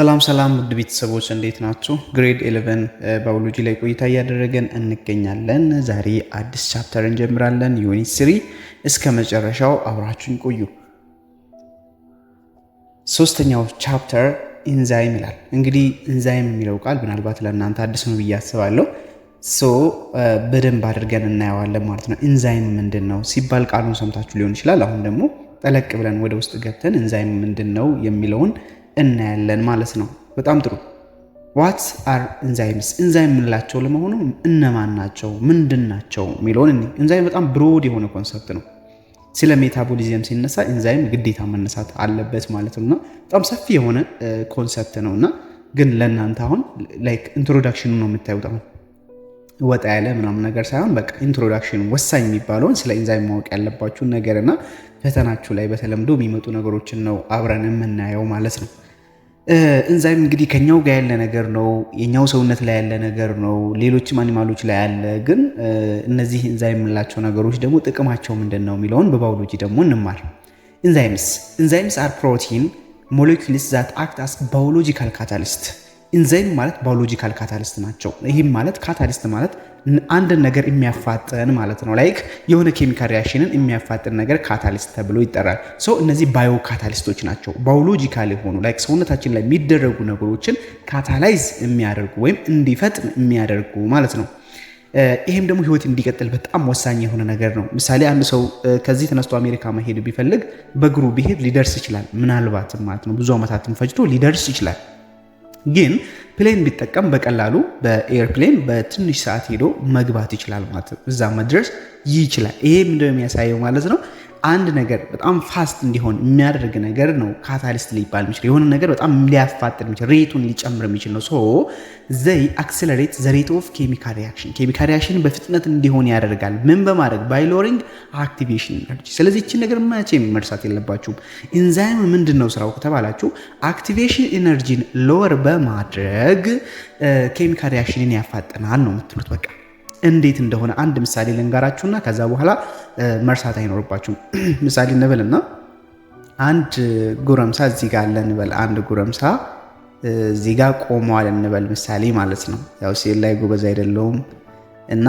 ሰላም ውድ ቤተሰቦች እንዴት ናችሁ? ግሬድ 11 ባዮሎጂ ላይ ቆይታ እያደረገን እንገኛለን። ዛሬ አዲስ ቻፕተር እንጀምራለን። ዩኒት 3 እስከ መጨረሻው አብራችሁን ቆዩ። ሶስተኛው ቻፕተር ኢንዛይም ይላል። እንግዲህ ኢንዛይም የሚለው ቃል ምናልባት ለእናንተ አዲስ ነው ብዬ አስባለሁ። በደንብ አድርገን እናየዋለን ማለት ነው። ኢንዛይም ምንድን ነው ሲባል ቃሉን ሰምታችሁ ሊሆን ይችላል። አሁን ደግሞ ጠለቅ ብለን ወደ ውስጥ ገብተን ኢንዛይም ምንድን ነው የሚለውን እናያለን ማለት ነው። በጣም ጥሩ። ዋት አር ኢንዛይምስ? ኢንዛይም የምንላቸው ለመሆኑ እነማን ናቸው? ምንድን ናቸው የሚለውን ኢንዛይም በጣም ብሮድ የሆነ ኮንሰፕት ነው። ስለ ሜታቦሊዝም ሲነሳ ኢንዛይም ግዴታ መነሳት አለበት ማለት ነውና በጣም ሰፊ የሆነ ኮንሰፕት ነውና ግን ለእናንተ አሁን ላይክ ኢንትሮዳክሽኑ ነው የምታዩት። አሁን ወጣ ያለ ምናምን ነገር ሳይሆን በቃ ኢንትሮዳክሽኑ ወሳኝ የሚባለውን ስለ ኢንዛይም ማወቅ ያለባችሁን ነገርና ፈተናችሁ ላይ በተለምዶ የሚመጡ ነገሮችን ነው አብረን የምናየው ማለት ነው። ኢንዛይም እንግዲህ ከኛው ጋር ያለ ነገር ነው። የኛው ሰውነት ላይ ያለ ነገር ነው። ሌሎችም አኒማሎች ላይ ያለ ግን እነዚህ ኢንዛይም የምንላቸው ነገሮች ደግሞ ጥቅማቸው ምንድን ነው የሚለውን በባዮሎጂ ደግሞ እንማር። ኢንዛይምስ አር ፕሮቲን ሞሌኪውልስ ዛት አክት አስ ባዮሎጂካል ካታሊስት። ኢንዛይም ማለት ባዮሎጂካል ካታሊስት ናቸው። ይህም ማለት ካታሊስት ማለት አንድን ነገር የሚያፋጥን ማለት ነው። ላይክ የሆነ ኬሚካል ሪያክሽንን የሚያፋጥን ነገር ካታሊስት ተብሎ ይጠራል። እነዚህ ባዮ ካታሊስቶች ናቸው። ባዮሎጂካል የሆኑ ላይክ ሰውነታችን ላይ የሚደረጉ ነገሮችን ካታላይዝ የሚያደርጉ ወይም እንዲፈጥን የሚያደርጉ ማለት ነው። ይሄም ደግሞ ህይወት እንዲቀጥል በጣም ወሳኝ የሆነ ነገር ነው። ምሳሌ አንድ ሰው ከዚህ ተነስቶ አሜሪካ መሄድ ቢፈልግ በእግሩ ቢሄድ ሊደርስ ይችላል። ምናልባትም ማለት ነው ብዙ ዓመታትን ፈጅቶ ሊደርስ ይችላል። ግን ፕሌን ቢጠቀም በቀላሉ በኤርፕሌን በትንሽ ሰዓት ሄዶ መግባት ይችላል ማለት ነው። እዛ መድረስ ይችላል። ይሄ ምንድነው የሚያሳየው ማለት ነው? አንድ ነገር በጣም ፋስት እንዲሆን የሚያደርግ ነገር ነው ካታሊስት ሊባል የሚችል የሆነ ነገር በጣም ሊያፋጥን የሚችል ሬቱን ሊጨምር የሚችል ነው። ዘይ አክሰለሬት ዘ ሬት ኦፍ ኬሚካል ሪያክሽን በፍጥነት እንዲሆን ያደርጋል። ምን በማድረግ ባይ ሎሪንግ አክቲቬሽን ኤነርጂ። ስለዚህ እቺን ነገር መቼም መርሳት የለባችሁም። ኢንዛይም ምንድን ነው ስራው ከተባላችሁ አክቲቬሽን ኤነርጂን ሎወር በማድረግ ኬሚካል ሪያክሽንን ያፋጥናል ነው የምትሉት። በቃ እንዴት እንደሆነ አንድ ምሳሌ ልንጋራችሁና ከዛ በኋላ መርሳት አይኖርባችሁም። ምሳሌ እንበልና አንድ ጎረምሳ እዚህ ጋር አለ እንበል። አንድ ጎረምሳ እዚህ ጋር ቆሟል እንበል ምሳሌ ማለት ነው። ያው ሴት ላይ ጎበዝ አይደለሁም እና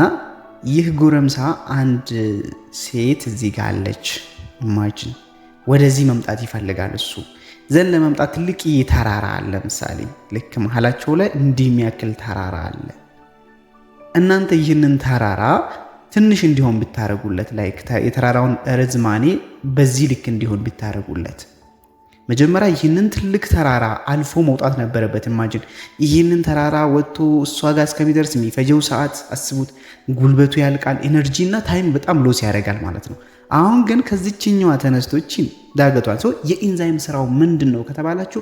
ይህ ጎረምሳ አንድ ሴት እዚህ ጋር አለች። ኢማጂን ወደዚህ መምጣት ይፈልጋል እሱ ዘን ለመምጣት ትልቅ ተራራ አለ። ምሳሌ ልክ መሀላቸው ላይ እንዲህ የሚያክል ተራራ አለ። እናንተ ይህንን ተራራ ትንሽ እንዲሆን ብታረጉለት ላይክ የተራራውን ርዝማኔ በዚህ ልክ እንዲሆን ብታረጉለት መጀመሪያ ይህንን ትልቅ ተራራ አልፎ መውጣት ነበረበት። ኢማጂን ይህንን ተራራ ወጥቶ እሷ ጋር እስከሚደርስ የሚፈጀው ሰዓት አስቡት። ጉልበቱ ያልቃል፣ ኤነርጂ እና ታይም በጣም ሎስ ያደርጋል ማለት ነው። አሁን ግን ከዚችኛዋ ተነስቶችን ዳገቷን የኢንዛይም ስራው ምንድን ነው ከተባላችሁ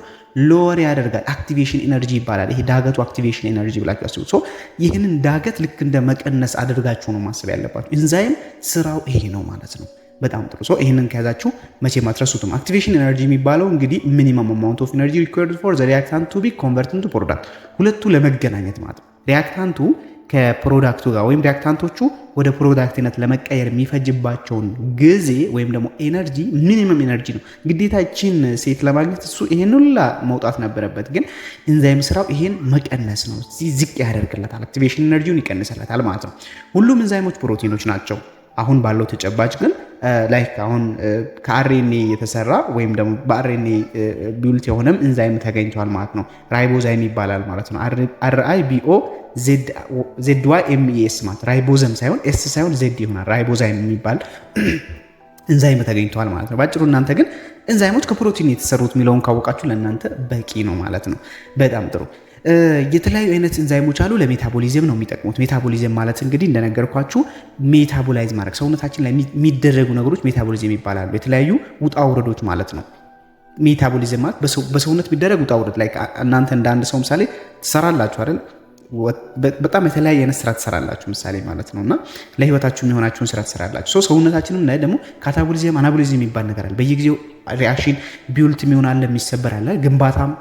ሎወር ያደርጋል። አክቲቬሽን ኤነርጂ ይባላል። ይሄ ዳገቱ አክቲቬሽን ኤነርጂ ብላችሁ አስቡ። ይህንን ዳገት ልክ እንደ መቀነስ አድርጋችሁ ነው ማሰብ ያለባችሁ። ኢንዛይም ስራው ይሄ ነው ማለት ነው። በጣም ጥሩ። ይህንን ከያዛችሁ መቼም አትረሱትም። አክቲቬሽን ኤነርጂ የሚባለው እንግዲህ ሚኒመም አማውንት ኦፍ ኤነርጂ ሪኳየርድ ፎር ዘ ሪአክታንት ቱ ቢ ኮንቨርትድ ኢንቱ ፕሮዳክት፣ ሁለቱ ለመገናኘት ማለት ነው። ሪአክታንቱ ከፕሮዳክቱ ጋር ወይም ሪአክታንቶቹ ወደ ፕሮዳክትነት ለመቀየር የሚፈጅባቸውን ጊዜ ወይም ደግሞ ኤነርጂ ሚኒመም ኤነርጂ ነው። ግዴታችን ሴት ለማግኘት እሱ ይሄን ሁላ መውጣት ነበረበት። ግን ኢንዛይም ስራው ይሄን መቀነስ ነው። ዝቅ ያደርግለታል፣ አክቲቬሽን ኤነርጂውን ይቀንስለታል ማለት ነው። ሁሉም ኢንዛይሞች ፕሮቲኖች ናቸው። አሁን ባለው ተጨባጭ ግን ላይክ አሁን ከአርኤንኤ የተሰራ ወይም ደግሞ በአርኤንኤ ቢውልት የሆነም ኢንዛይም ተገኝቷል ማለት ነው። ራይቦዛይም ይባላል ማለት ነው። RIBO ZYMES ማለት ራይቦዘም ሳይሆን ኤስ ሳይሆን ዜድ ይሆናል። ራይቦዛይም የሚባል ኢንዛይም ተገኝቷል ማለት ነው። ባጭሩ እናንተ ግን ኢንዛይሞች ከፕሮቲን የተሰሩት የሚለውን ካወቃችሁ ለእናንተ በቂ ነው ማለት ነው። በጣም ጥሩ። የተለያዩ አይነት ኢንዛይሞች አሉ። ለሜታቦሊዝም ነው የሚጠቅሙት። ሜታቦሊዝም ማለት እንግዲህ እንደነገርኳችሁ ሜታቦላይዝ ማድረግ ሰውነታችን ላይ የሚደረጉ ነገሮች ሜታቦሊዝም ይባላሉ። የተለያዩ ውጣ ውረዶች ማለት ነው። ሜታቦሊዝም ማለት በሰውነት የሚደረግ ውጣ ውረድ ላይ እናንተ እንደ አንድ ሰው ምሳሌ ትሰራላችሁ አይደል? በጣም የተለያየ አይነት ስራ ትሰራላችሁ ምሳሌ ማለት ነው። እና ለህይወታችሁ የሚሆናችሁን ስራ ትሰራላችሁ። ሰውነታችንም ላይ ደግሞ ካታቦሊዝም አናቦሊዝም የሚባል ነገር አለ። በየጊዜው ሪአክሽን ቢውልት የሚሆን አለ፣ የሚሰበር አለ፣ ግንባታም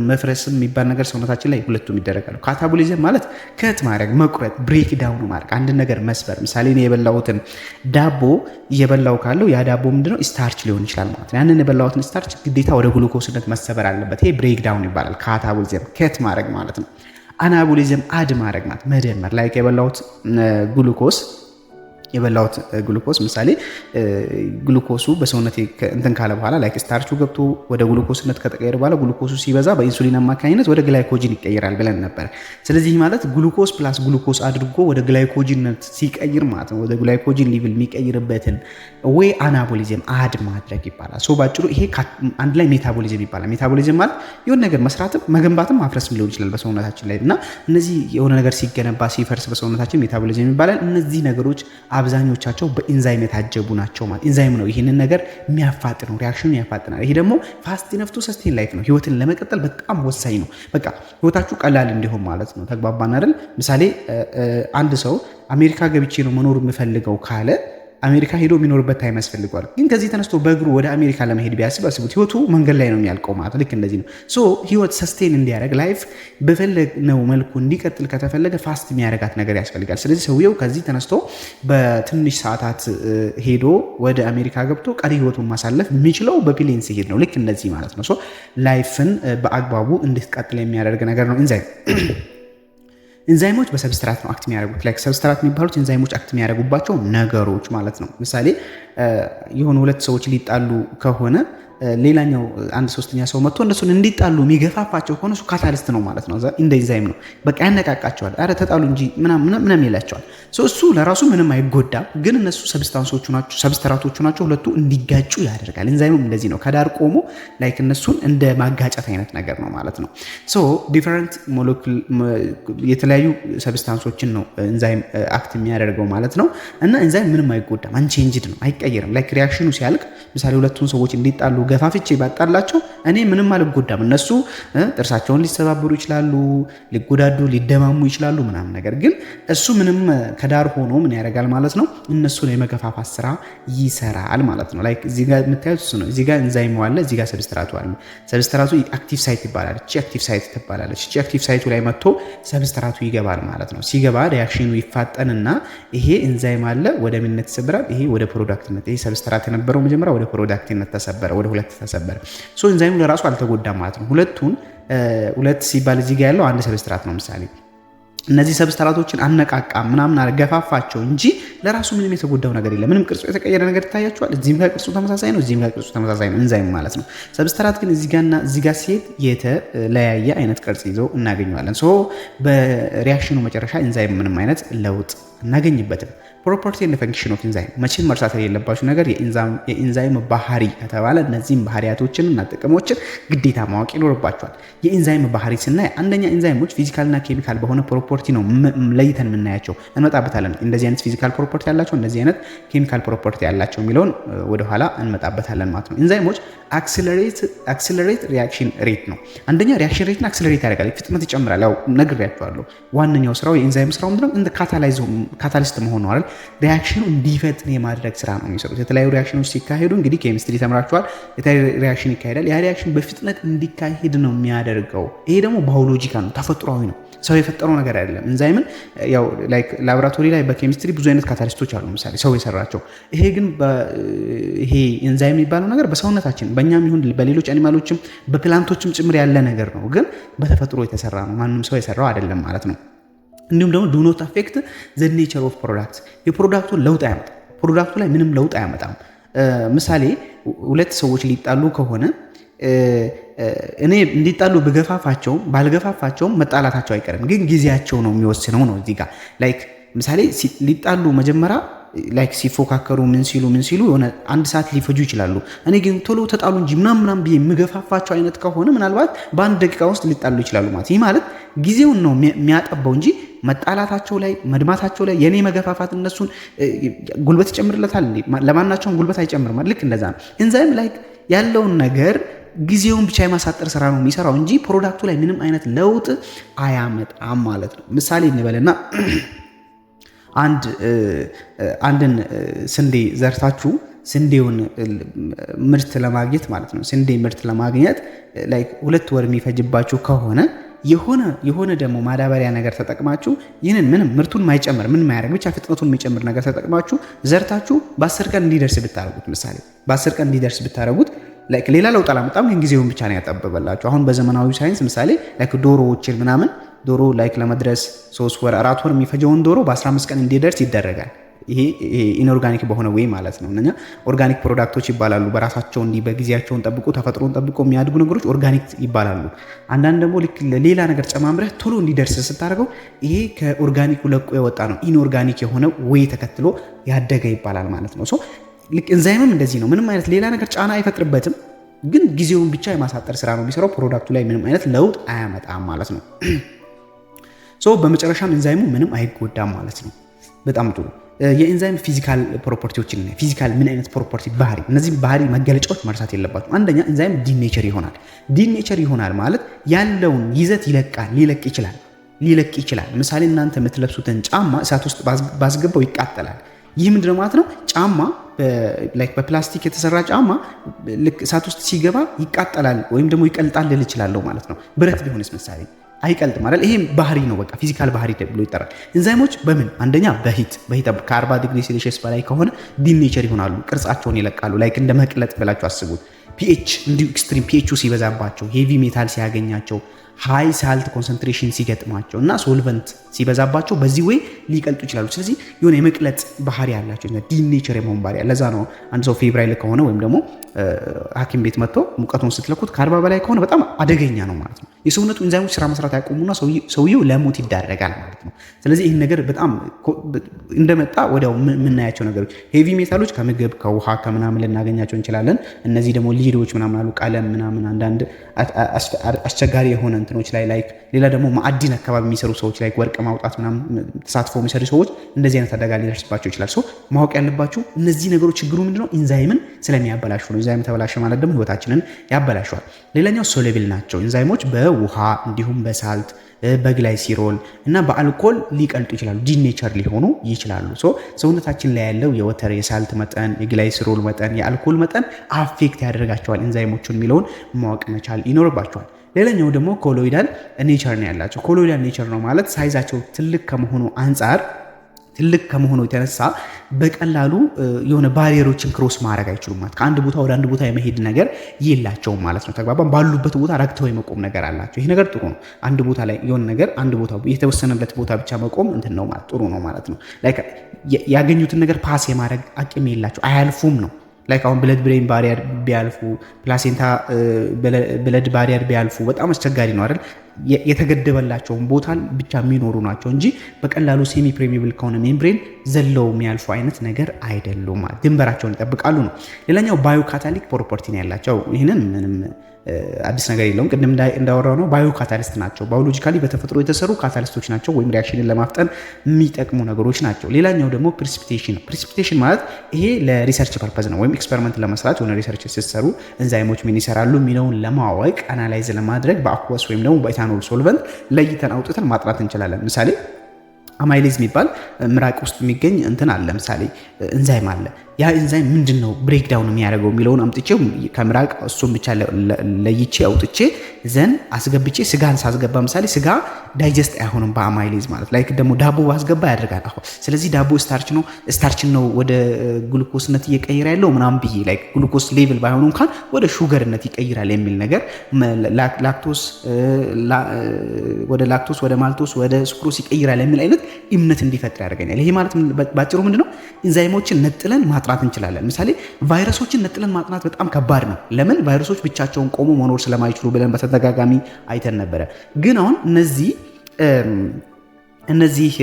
መፍረስም የሚባል ነገር ሰውነታችን ላይ ሁለቱም ይደረጋሉ። ካታቦሊዝም ማለት ከት ማድረግ፣ መቁረጥ፣ ብሬክ ዳውን ማድረግ፣ አንድ ነገር መስበር። ምሳሌ እኔ የበላሁትን ዳቦ እየበላው ካለው ያ ዳቦ ምንድነው ስታርች ሊሆን ይችላል ማለት ነው። ያንን የበላሁትን ስታርች ግዴታ ወደ ግሉኮስነት መሰበር አለበት። ይሄ ብሬክ ዳውን ይባላል። ካታቦሊዝም ከት ማድረግ ማለት ነው። አናቦሊዝም አድ ማድረግ ማለት መደመር። ላይክ የበላሁት ግሉኮስ ምሳሌ ግሉኮሱ በሰውነት እንትን ካለ በኋላ ላይክ ስታርቹ ገብቶ ወደ ግሉኮስነት ከተቀየረ በኋላ ግሉኮሱ ሲበዛ በኢንሱሊን አማካኝነት ወደ ግላይኮጂን ይቀየራል ብለን ነበር። ስለዚህ ማለት ግሉኮስ ፕላስ ግሉኮስ አድርጎ ወደ ግላይኮጂንነት ሲቀይር ማለት ነው፣ ወደ ግላይኮጂን ሌቭል የሚቀይርበትን ወይ አናቦሊዝም አድ ማድረግ ይባላል። ሶ ባጭሩ ይሄ አንድ ላይ ሜታቦሊዝም ይባላል። ሜታቦሊዝም ማለት የሆነ ነገር መስራትም መገንባትም ማፍረስም ሊሆን ይችላል በሰውነታችን ላይ እና እነዚህ የሆነ ነገር ሲገነባ ሲፈርስ በሰውነታችን ሜታቦሊዝም ይባላል። እነዚህ ነገሮች አብዛኞቻቸው በኢንዛይም የታጀቡ ናቸው ማለት ኢንዛይም ነው ይህንን ነገር የሚያፋጥነው፣ ሪአክሽኑን ያፋጥናል። ይሄ ደግሞ ፋስት ኢነፍ ቱ ሰስቴን ላይፍ ነው፣ ህይወትን ለመቀጠል በጣም ወሳኝ ነው። በቃ ህይወታችሁ ቀላል እንዲሆን ማለት ነው። ተግባባን አይደል? ምሳሌ አንድ ሰው አሜሪካ ገብቼ ነው መኖር የምፈልገው ካለ አሜሪካ ሄዶ የሚኖርበት ታይም ያስፈልገዋል። ግን ከዚህ ተነስቶ በእግሩ ወደ አሜሪካ ለመሄድ ቢያስብ አስቡት፣ ህይወቱ መንገድ ላይ ነው የሚያልቀው ማለት ልክ እንደዚህ ነው። ሶ ህይወት ሰስቴን እንዲያደርግ ላይፍ በፈለግነው መልኩ እንዲቀጥል ከተፈለገ ፋስት የሚያደርጋት ነገር ያስፈልጋል። ስለዚህ ሰውየው ከዚህ ተነስቶ በትንሽ ሰዓታት ሄዶ ወደ አሜሪካ ገብቶ ቀሪ ህይወቱን ማሳለፍ የሚችለው በፕሌን ሲሄድ ነው። ልክ እንደዚህ ማለት ነው። ሶ ላይፍን በአግባቡ እንድትቀጥል የሚያደርግ ነገር ነው ኢንዛይም። ኢንዛይሞች በሰብስትራት ነው አክት የሚያደርጉት። ላይክ ሰብስትራት የሚባሉት ኢንዛይሞች አክት የሚያደርጉባቸው ነገሮች ማለት ነው። ምሳሌ የሆኑ ሁለት ሰዎች ሊጣሉ ከሆነ ሌላኛው አንድ ሶስተኛ ሰው መጥቶ እነሱን እንዲጣሉ የሚገፋፋቸው ከሆነ እሱ ካታሊስት ነው ማለት ነው። እንደ ኢንዛይም ነው። በቃ ያነቃቃቸዋል። አረ ተጣሉ እንጂ ምናምን ይላቸዋል። እሱ ለራሱ ምንም አይጎዳም፣ ግን እነሱ ሰብስትራቶቹ ናቸው። ሁለቱ እንዲጋጩ ያደርጋል። ኢንዛይምም እንደዚህ ነው። ከዳር ቆሞ ላይክ እነሱን እንደ ማጋጨት አይነት ነገር ነው ማለት ነው። ዲፈረንት ሞለኪል የተለያዩ ሰብስታንሶችን ነው ኢንዛይም አክት የሚያደርገው ማለት ነው። እና ኢንዛይም ምንም አይጎዳም፣ አንቼንጅድ ነው፣ አይቀየርም። ላይክ ሪአክሽኑ ሲያልቅ ምሳሌ ሁለቱን ሰዎች እንዲጣሉ ገፋፍቼ ባጣላቸው እኔ ምንም አልጎዳም። እነሱ ጥርሳቸውን ሊሰባበሩ ይችላሉ፣ ሊጎዳዱ፣ ሊደማሙ ይችላሉ ምናምን። ነገር ግን እሱ ምንም ከዳር ሆኖ ምን ያደርጋል ማለት ነው፣ እነሱን የመገፋፋት ስራ ይሰራል ማለት ነው። ላይክ እዚህ ጋር የምታዩት እሱ ነው። እዚህ ጋር ኢንዛይሙ አለ፣ እዚህ ጋር ሰብስትራቱ አለ። ሰብስትራቱ አክቲቭ ሳይት ይባላል። እቺ አክቲቭ ሳይት ትባላለች። እቺ አክቲቭ ሳይቱ ላይ መጥቶ ሰብስትራቱ ይገባል ማለት ነው። ሲገባ ሪአክሽኑ ይፋጠንና ይሄ ኢንዛይም አለ ወደ ምንነት ተሰበራል፣ ይሄ ወደ ፕሮዳክትነት። ይሄ ሰብስትራት የነበረው መጀመሪያ ወደ ፕሮዳክትነት ተሰበረ፣ ወደ ሁለት ተሰበረ። ኢንዛይሙ ለራሱ አልተጎዳም ማለት ነው። ሁለት ሲባል እዚህ ጋር ያለው አንድ ሰብስትራት ነው። ምሳሌ እነዚህ ሰብስትራቶችን አነቃቃ ምናምን አገፋፋቸው እንጂ ለራሱ ምንም የተጎዳው ነገር የለም። ምንም ቅርጹ የተቀየረ ነገር ይታያቸዋል። እዚህም ጋር ቅርጹ ተመሳሳይ ነው፣ እዚህም ጋር ቅርጹ ተመሳሳይ ነው። ኢንዛይም ማለት ነው። ሰብስትራት ግን እዚህ ጋርና እዚህ ጋር ሲሄድ የተለያየ አይነት ቅርጽ ይዘው እናገኘዋለን። በሪአክሽኑ መጨረሻ ኢንዛይም ምንም አይነት ለውጥ እናገኝበትም። ፕሮፐርቲ ኤንድ ፈንክሽን ኦፍ ኢንዛይም መቼም መርሳት የሌለባችሁ ነገር የኢንዛይም ባህሪ ከተባለ እነዚህም ባህሪያቶችን እና ጥቅሞችን ግዴታ ማወቅ ይኖርባቸዋል። የኢንዛይም ባህሪ ስናይ አንደኛ ኢንዛይሞች ፊዚካልና ኬሚካል በሆነ ፕሮፐርቲ ነው ለይተን የምናያቸው፣ እንመጣበታለን። እንደዚህ አይነት ፊዚካል ፕሮፐርቲ ያላቸው፣ እንደዚህ አይነት ኬሚካል ፕሮፐርቲ ያላቸው የሚለውን ወደኋላ እንመጣበታለን ማለት ነው። ኢንዛይሞች አክሲለሬት ሪአክሽን ሬት ነው። አንደኛ ሪአክሽን ሬትን አክሲለሬት ያደርጋል፣ ፍጥነት ይጨምራል። ያው ነግሬያቸዋለሁ። ዋነኛው ስራው የኢንዛይም ስራው ምንድነው? እንደ ካታሊስት መሆን ነው አይደል? ሪአክሽኑ እንዲፈጥን የማድረግ ስራ ነው የሚሰሩት። የተለያዩ ሪአክሽኖች ሲካሄዱ እንግዲህ ኬሚስትሪ ተምራችኋል። የተለያዩ ሪአክሽን ይካሄዳል። ያ ሪአክሽን በፍጥነት እንዲካሄድ ነው የሚያደርገው። ይሄ ደግሞ ባዮሎጂካል ነው፣ ተፈጥሯዊ ነው። ሰው የፈጠረው ነገር አይደለም። ኢንዛይምን ያው ላይክ ላቦራቶሪ ላይ በኬሚስትሪ ብዙ አይነት ካታሊስቶች አሉ፣ ምሳሌ ሰው የሰራቸው። ይሄ ግን ይሄ ኢንዛይም የሚባለው ነገር በሰውነታችን በእኛም ይሁን በሌሎች አኒማሎችም በፕላንቶችም ጭምር ያለ ነገር ነው፣ ግን በተፈጥሮ የተሰራ ነው። ማንም ሰው የሰራው አይደለም ማለት ነው። እንዲሁም ደግሞ ዱ ኖት አፌክት ዘ ኔቸር ኦፍ ፕሮዳክት፣ የፕሮዳክቱን ለውጥ አያመጣም። ፕሮዳክቱ ላይ ምንም ለውጥ አያመጣም። ምሳሌ ሁለት ሰዎች ሊጣሉ ከሆነ እኔ እንዲጣሉ ብገፋፋቸውም ባልገፋፋቸውም መጣላታቸው አይቀርም፣ ግን ጊዜያቸው ነው የሚወስነው ነው። እዚህ ጋር ላይክ ምሳሌ ሊጣሉ መጀመሪያ ላይክ ሲፎካከሩ ምን ሲሉ የሆነ አንድ ሰዓት ሊፈጁ ይችላሉ። እኔ ግን ቶሎ ተጣሉ እንጂ ምናምን ብዬ የምገፋፋቸው አይነት ከሆነ ምናልባት በአንድ ደቂቃ ውስጥ ሊጣሉ ይችላሉ ማለት። ይህ ማለት ጊዜውን ነው የሚያጠባው እንጂ መጣላታቸው ላይ መድማታቸው ላይ የኔ መገፋፋት እነሱን ጉልበት ይጨምርለታል? ለማናቸውም ጉልበት አይጨምርም። ልክ እንደዛ ነው። ኢንዛይም ላይክ ያለውን ነገር ጊዜውን ብቻ የማሳጠር ስራ ነው የሚሰራው እንጂ ፕሮዳክቱ ላይ ምንም አይነት ለውጥ አያመጣም ማለት ነው። ምሳሌ እንበልና አንድን ስንዴ ዘርታችሁ ስንዴውን ምርት ለማግኘት ማለት ነው ስንዴ ምርት ለማግኘት ላይክ 2 ወር የሚፈጅባችሁ ከሆነ የሆነ ደግሞ ማዳበሪያ ነገር ተጠቅማችሁ ይህንን ምንም ምርቱን ማይጨምር ምን ማያደርግ ብቻ ፍጥነቱን የሚጨምር ነገር ተጠቅማችሁ ዘርታችሁ በ10 ቀን እንዲደርስ ብታረጉት ምሳሌ በ10 ቀን እንዲደርስ ብታረጉት ላይክ ሌላ ለውጥ አላመጣም፣ ግን ጊዜውን ብቻ ነው ያጠበበላችሁ። አሁን በዘመናዊ ሳይንስ ምሳሌ ላይክ ዶሮዎችን ምናምን ዶሮ ላይክ ለመድረስ 3 ወር 4 ወር የሚፈጀውን ዶሮ በ15 ቀን እንዲደርስ ይደረጋል። ይሄ ኢንኦርጋኒክ በሆነ ወይ ማለት ነው። እኛ ኦርጋኒክ ፕሮዳክቶች ይባላሉ። በራሳቸው እንዲህ በጊዜያቸውን ጠብቆ ተፈጥሮን ጠብቆ የሚያድጉ ነገሮች ኦርጋኒክ ይባላሉ። አንዳንድ ደግሞ ልክ ሌላ ነገር ጨማምረህ ቶሎ እንዲደርስ ስታደርገው ይሄ ከኦርጋኒኩ ለቆ የወጣ ነው፣ ኢንኦርጋኒክ የሆነ ወይ ተከትሎ ያደገ ይባላል ማለት ነው። ሶ ልክ ኤንዛይምም እንደዚህ ነው። ምንም አይነት ሌላ ነገር ጫና አይፈጥርበትም፣ ግን ጊዜውን ብቻ የማሳጠር ስራ ነው የሚሰራው። ፕሮዳክቱ ላይ ምንም አይነት ለውጥ አያመጣም ማለት ነው። ሶ በመጨረሻም ኤንዛይሙ ምንም አይጎዳም ማለት ነው። በጣም ጥሩ። የኤንዛይም ፊዚካል ፕሮፐርቲዎችን እና ፊዚካል ምን አይነት ፕሮፐርቲ ባህሪ፣ እነዚህ ባህሪ መገለጫዎች መርሳት የለባችሁ። አንደኛ ኤንዛይም ዲኔቸር ይሆናል። ዲኔቸር ይሆናል ማለት ያለውን ይዘት ሊለቅ ይችላል። ምሳሌ እናንተ የምትለብሱትን ጫማ እሳት ውስጥ ባስገባው ይቃጠላል። ይህ ምንድነው ማለት ነው? ጫማ በፕላስቲክ የተሰራ ጫማ ልክ እሳት ውስጥ ሲገባ ይቃጠላል ወይም ደግሞ ይቀልጣል ልል እችላለሁ ማለት ነው። ብረት ቢሆንስ ምሳሌ አይቀልጥም አይደል? ይሄ ባህሪ ነው፣ በቃ ፊዚካል ባህሪ ተብሎ ይጠራል። ኤንዛይሞች በምን አንደኛ በሂት ከ40 ዲግሪ ሴልሺየስ በላይ ከሆነ ዲኔቸር ይሆናሉ፣ ቅርጻቸውን ይለቃሉ። ላይክ እንደ መቅለጥ ብላችሁ አስቡት። ፒኤች እንዲሁ ኤክስትሪም ፒኤቹ ሲበዛባቸው፣ ሄቪ ሜታል ሲያገኛቸው፣ ሃይ ሳልት ኮንሰንትሬሽን ሲገጥማቸው እና ሶልቨንት ሲበዛባቸው በዚህ ወይ ሊቀልጡ ይችላሉ። ስለዚህ የሆነ የመቅለጥ ባህሪ ያላቸው ዲኔቸር የመሆን ባህሪ ያለ። ለዛ ነው አንድ ሰው ፌብራይል ከሆነ ወይም ደግሞ ሐኪም ቤት መጥቶ ሙቀቱን ስትለኩት ከ40 በላይ ከሆነ በጣም አደገኛ ነው ማለት ነው። የሰውነቱ ኤንዛይሞች ስራ መስራት ያቆሙና ሰውየው ለሞት ይዳረጋል ማለት ነው። ስለዚህ ይህን ነገር በጣም እንደመጣ ወዲያው የምናያቸው ነገሮች ሄቪ ሜታሎች ከምግብ ከውሃ ከምናምን ልናገኛቸው እንችላለን። እነዚህ ደግሞ ሊዶች ምናምን አሉ፣ ቀለም ምናምን አንዳንድ አስቸጋሪ የሆነ እንትኖች ላይ ላይክ ሌላ ደግሞ ማዕድን አካባቢ የሚሰሩ ሰዎች ላይ ወርቅ ማውጣት ምናምን ተሳትፎ የሚሰሩ ሰዎች እንደዚህ አይነት አደጋ ሊደርስባቸው ይችላል። ሶ ማወቅ ያለባችሁ እነዚህ ነገሮች ችግሩ ምንድነው? ኤንዛይምን ስለሚያበላሹ ነው። ኤንዛይም ተበላሸ ማለት ደግሞ ህይወታችንን ያበላሸዋል። ሌላኛው ሶሉብል ናቸው። ኤንዛይሞች በውሃ እንዲሁም በሳልት በግላይሲሮል እና በአልኮል ሊቀልጡ ይችላሉ፣ ዲኔቸር ሊሆኑ ይችላሉ። ሶ ሰውነታችን ላይ ያለው የወተር የሳልት መጠን፣ የግላይሲሮል መጠን፣ የአልኮል መጠን አፌክት ያደርጋቸዋል ኤንዛይሞቹን የሚለውን ማወቅ መቻል ይኖርባቸዋል። ሌላኛው ደግሞ ኮሎይዳል ኔቸር ነው ያላቸው። ኮሎይዳል ኔቸር ነው ማለት ሳይዛቸው ትልቅ ከመሆኑ የተነሳ በቀላሉ የሆነ ባሪየሮችን ክሮስ ማድረግ አይችሉም ማለት ከአንድ ቦታ ወደ አንድ ቦታ የመሄድ ነገር የላቸውም ማለት ነው። ተግባባን። ባሉበት ቦታ ረግተው የመቆም ነገር አላቸው። ይሄ ነገር ጥሩ ነው። አንድ ቦታ ላይ የሆነ ነገር አንድ ቦታ የተወሰነለት ቦታ ብቻ መቆም እንትን ነው ማለት ጥሩ ነው ማለት ነው። ላይክ ያገኙትን ነገር ፓስ የማድረግ አቅም የላቸው፣ አያልፉም ነው። ላይክ አሁን ብለድ ብሬን ባሪየር ቢያልፉ፣ ፕላሴንታ ብለድ ባሪየር ቢያልፉ በጣም አስቸጋሪ ነው አይደል? የተገደበላቸውን ቦታ ብቻ የሚኖሩ ናቸው እንጂ በቀላሉ ሴሚ ፕሬሚብል ከሆነ ሜምብሬን ዘለው የሚያልፉ አይነት ነገር አይደሉም ማለት ድንበራቸውን ይጠብቃሉ ነው። ሌላኛው ባዮካታሊክ ፕሮፐርቲ ነው ያላቸው። ይህንን ምንም አዲስ ነገር የለውም። ቅድም እንዳወራው ነው። ባዮ ካታሊስት ናቸው። ባዮሎጂካሊ በተፈጥሮ የተሰሩ ካታሊስቶች ናቸው፣ ወይም ሪያክሽንን ለማፍጠን የሚጠቅሙ ነገሮች ናቸው። ሌላኛው ደግሞ ፕሪሲፒቴሽን ማለት ይሄ ለሪሰርች ፐርፐዝ ነው፣ ወይም ኤክስፐሪመንት ለመስራት የሆነ ሪሰርች ስትሰሩ ኤንዛይሞች ምን ይሰራሉ የሚለውን ለማወቅ አናላይዝ ለማድረግ በአኩወስ ወይም ደግሞ በኢታኖል ሶልቨንት ለይተን አውጥተን ማጥራት እንችላለን። ምሳሌ አማይሌዝ የሚባል ምራቅ ውስጥ የሚገኝ እንትን አለ። ምሳሌ ኤንዛይም አለ። ያ ኤንዛይም ምንድን ነው ብሬክዳውን የሚያደርገው የሚለውን አምጥቼው ከምራቅ እሱን ብቻ ለይቼ አውጥቼ ዘን አስገብቼ ስጋን ሳስገባ ምሳሌ ስጋ ዳይጀስት አይሆንም በአማይሌዝ ማለት ላይክ ደግሞ ዳቦ ባስገባ ያደርጋል። አሁን ስለዚህ ዳቦ ስታርችን ነው ወደ ግሉኮስነት እየቀየረ ያለው ምናምን ብዬ ላይክ ግሉኮስ ሌቭል ባይሆኑ እንኳን ወደ ሹገርነት ይቀይራል የሚል ነገር ወደ ላክቶስ ወደ ማልቶስ ወደ ስክሮስ ይቀይራል የሚል አይነት እምነት እንዲፈጥር ያደርገኛል። ይሄ ማለት ባጭሩ ምንድነው? ኤንዛይሞችን ነጥለን ማጥናት እንችላለን። ምሳሌ ቫይረሶችን ነጥለን ማጥናት በጣም ከባድ ነው። ለምን? ቫይረሶች ብቻቸውን ቆሞ መኖር ስለማይችሉ ብለን በተደጋጋሚ አይተን ነበረ። ግን አሁን እነዚህ እነዚህ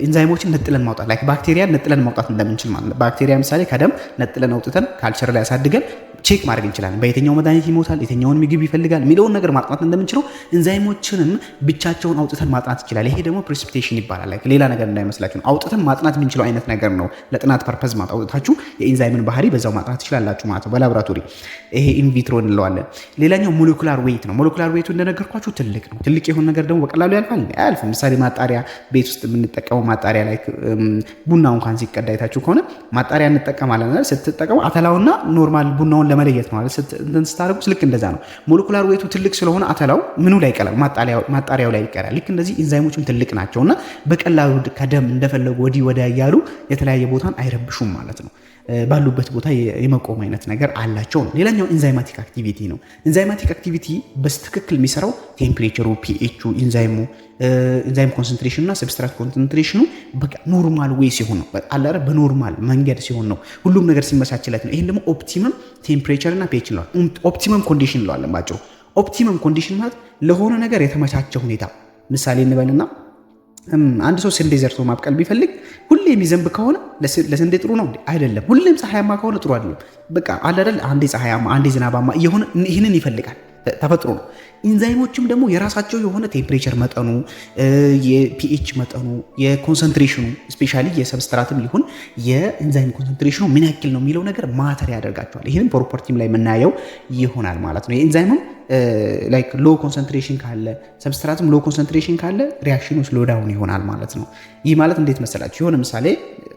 ኢንዛይሞችን ነጥለን ማውጣት ላይክ ባክቴሪያ ነጥለን ማውጣት እንደምንችል ማለት ነው። ባክቴሪያ ምሳሌ ከደም ነጥለን አውጥተን ካልቸር ላይ ያሳድገን ቼክ ማድረግ እንችላለን። በየትኛው መድኃኒት ይሞታል፣ የትኛውን ምግብ ይፈልጋል የሚለውን ነገር ማጥናት እንደምንችለው ኢንዛይሞችንም ብቻቸውን አውጥተን ማጥናት ይችላል። ይሄ ደግሞ ፕሪሲፒቴሽን ይባላል። ላይክ ሌላ ነገር እንዳይመስላችሁ ነው። አውጥተን ማጥናት የምንችለው አይነት ነገር ነው። ለጥናት ፐርፐዝ አውጥታችሁ የኢንዛይምን ባህሪ በዛው ማጥናት ትችላላችሁ ማለት ነው በላቦራቶሪ። ይሄ ኢንቪትሮ እንለዋለን። ሌላኛው ሞለኩላር ዌይት ነው። ሞለኩላር ዌይቱ እንደነገርኳችሁ ትልቅ ነው። ትልቅ የሆነ ነገር ደግሞ በቀላሉ ያልፋል አያልፍም። ምሳሌ ማጣሪያ ቤት ውስጥ የምንጠቀመው ማጣሪያ ላይ ቡና እንኳን ሲቀዳ አይታችሁ ከሆነ ማጣሪያ እንጠቀማለን አይደል? ስትጠቀሙ አተላውና ኖርማል ቡናውን ለመለየት ነው ማለት ስታደርጉ ልክ እንደዛ ነው። ሞለኩላር ዌይቱ ትልቅ ስለሆነ አተላው ምኑ ላይ ይቀራል? ማጣሪያው ላይ ይቀራል። ልክ እንደዚህ ኢንዛይሞችም ትልቅ ናቸውና በቀላሉ ከደም እንደፈለጉ ወዲህ ወዲያ እያሉ የተለያየ ቦታን አይረብሹም ማለት ነው። ባሉበት ቦታ የመቆም አይነት ነገር አላቸው ነው። ሌላኛው ኢንዛይማቲክ አክቲቪቲ ነው። ኢንዛይማቲክ አክቲቪቲ በትክክል የሚሰራው ቴምፕሬቸሩ፣ ፒኤቹ፣ ኢንዛይም ኮንሰንትሬሽኑ እና ሰብስትራት ኮንሰንትሬሽኑ በቃ ኖርማል ዌይ ሲሆን ነው። አላረ በኖርማል መንገድ ሲሆን ነው። ሁሉም ነገር ሲመቻችለት ነው። ይሄን ደግሞ ኦፕቲመም ቴምፕሬቸር እና ፒኤች ነው። ኦፕቲመም ኮንዲሽን እንለዋለን ባጭሩ። ኦፕቲመም ኮንዲሽን ማለት ለሆነ ነገር የተመቻቸ ሁኔታ። ምሳሌ እንበልና አንድ ሰው ስንዴ ዘርቶ ማብቀል ቢፈልግ ሁሌ የሚዘንብ ከሆነ ለስንዴ ጥሩ ነው አይደለም። ሁሌም ፀሐያማ ከሆነ ጥሩ አይደለም። በቃ አለ አይደል? አንዴ ፀሐያማ አንዴ ዝናባማ እየሆነ ይህንን ይፈልጋል። ተፈጥሮ ነው። ኢንዛይሞችም ደግሞ የራሳቸው የሆነ ቴምፕሬቸር መጠኑ፣ የፒኤች መጠኑ፣ የኮንሰንትሬሽኑ ስፔሻሊ የሰብስትራትም ይሁን የኢንዛይም ኮንሰንትሬሽኑ ምን ያክል ነው የሚለው ነገር ማተር ያደርጋቸዋል። ይህንም ፕሮፐርቲም ላይ የምናየው ይሆናል ማለት ነው። የኢንዛይምም ላይክ ሎ ኮንሰንትሬሽን ካለ ሰብስትራትም ሎ ኮንሰንትሬሽን ካለ ሪያክሽኑ ስሎ ዳውን ይሆናል ማለት ነው። ይህ ማለት እንዴት መሰላችሁ? የሆነ ምሳሌ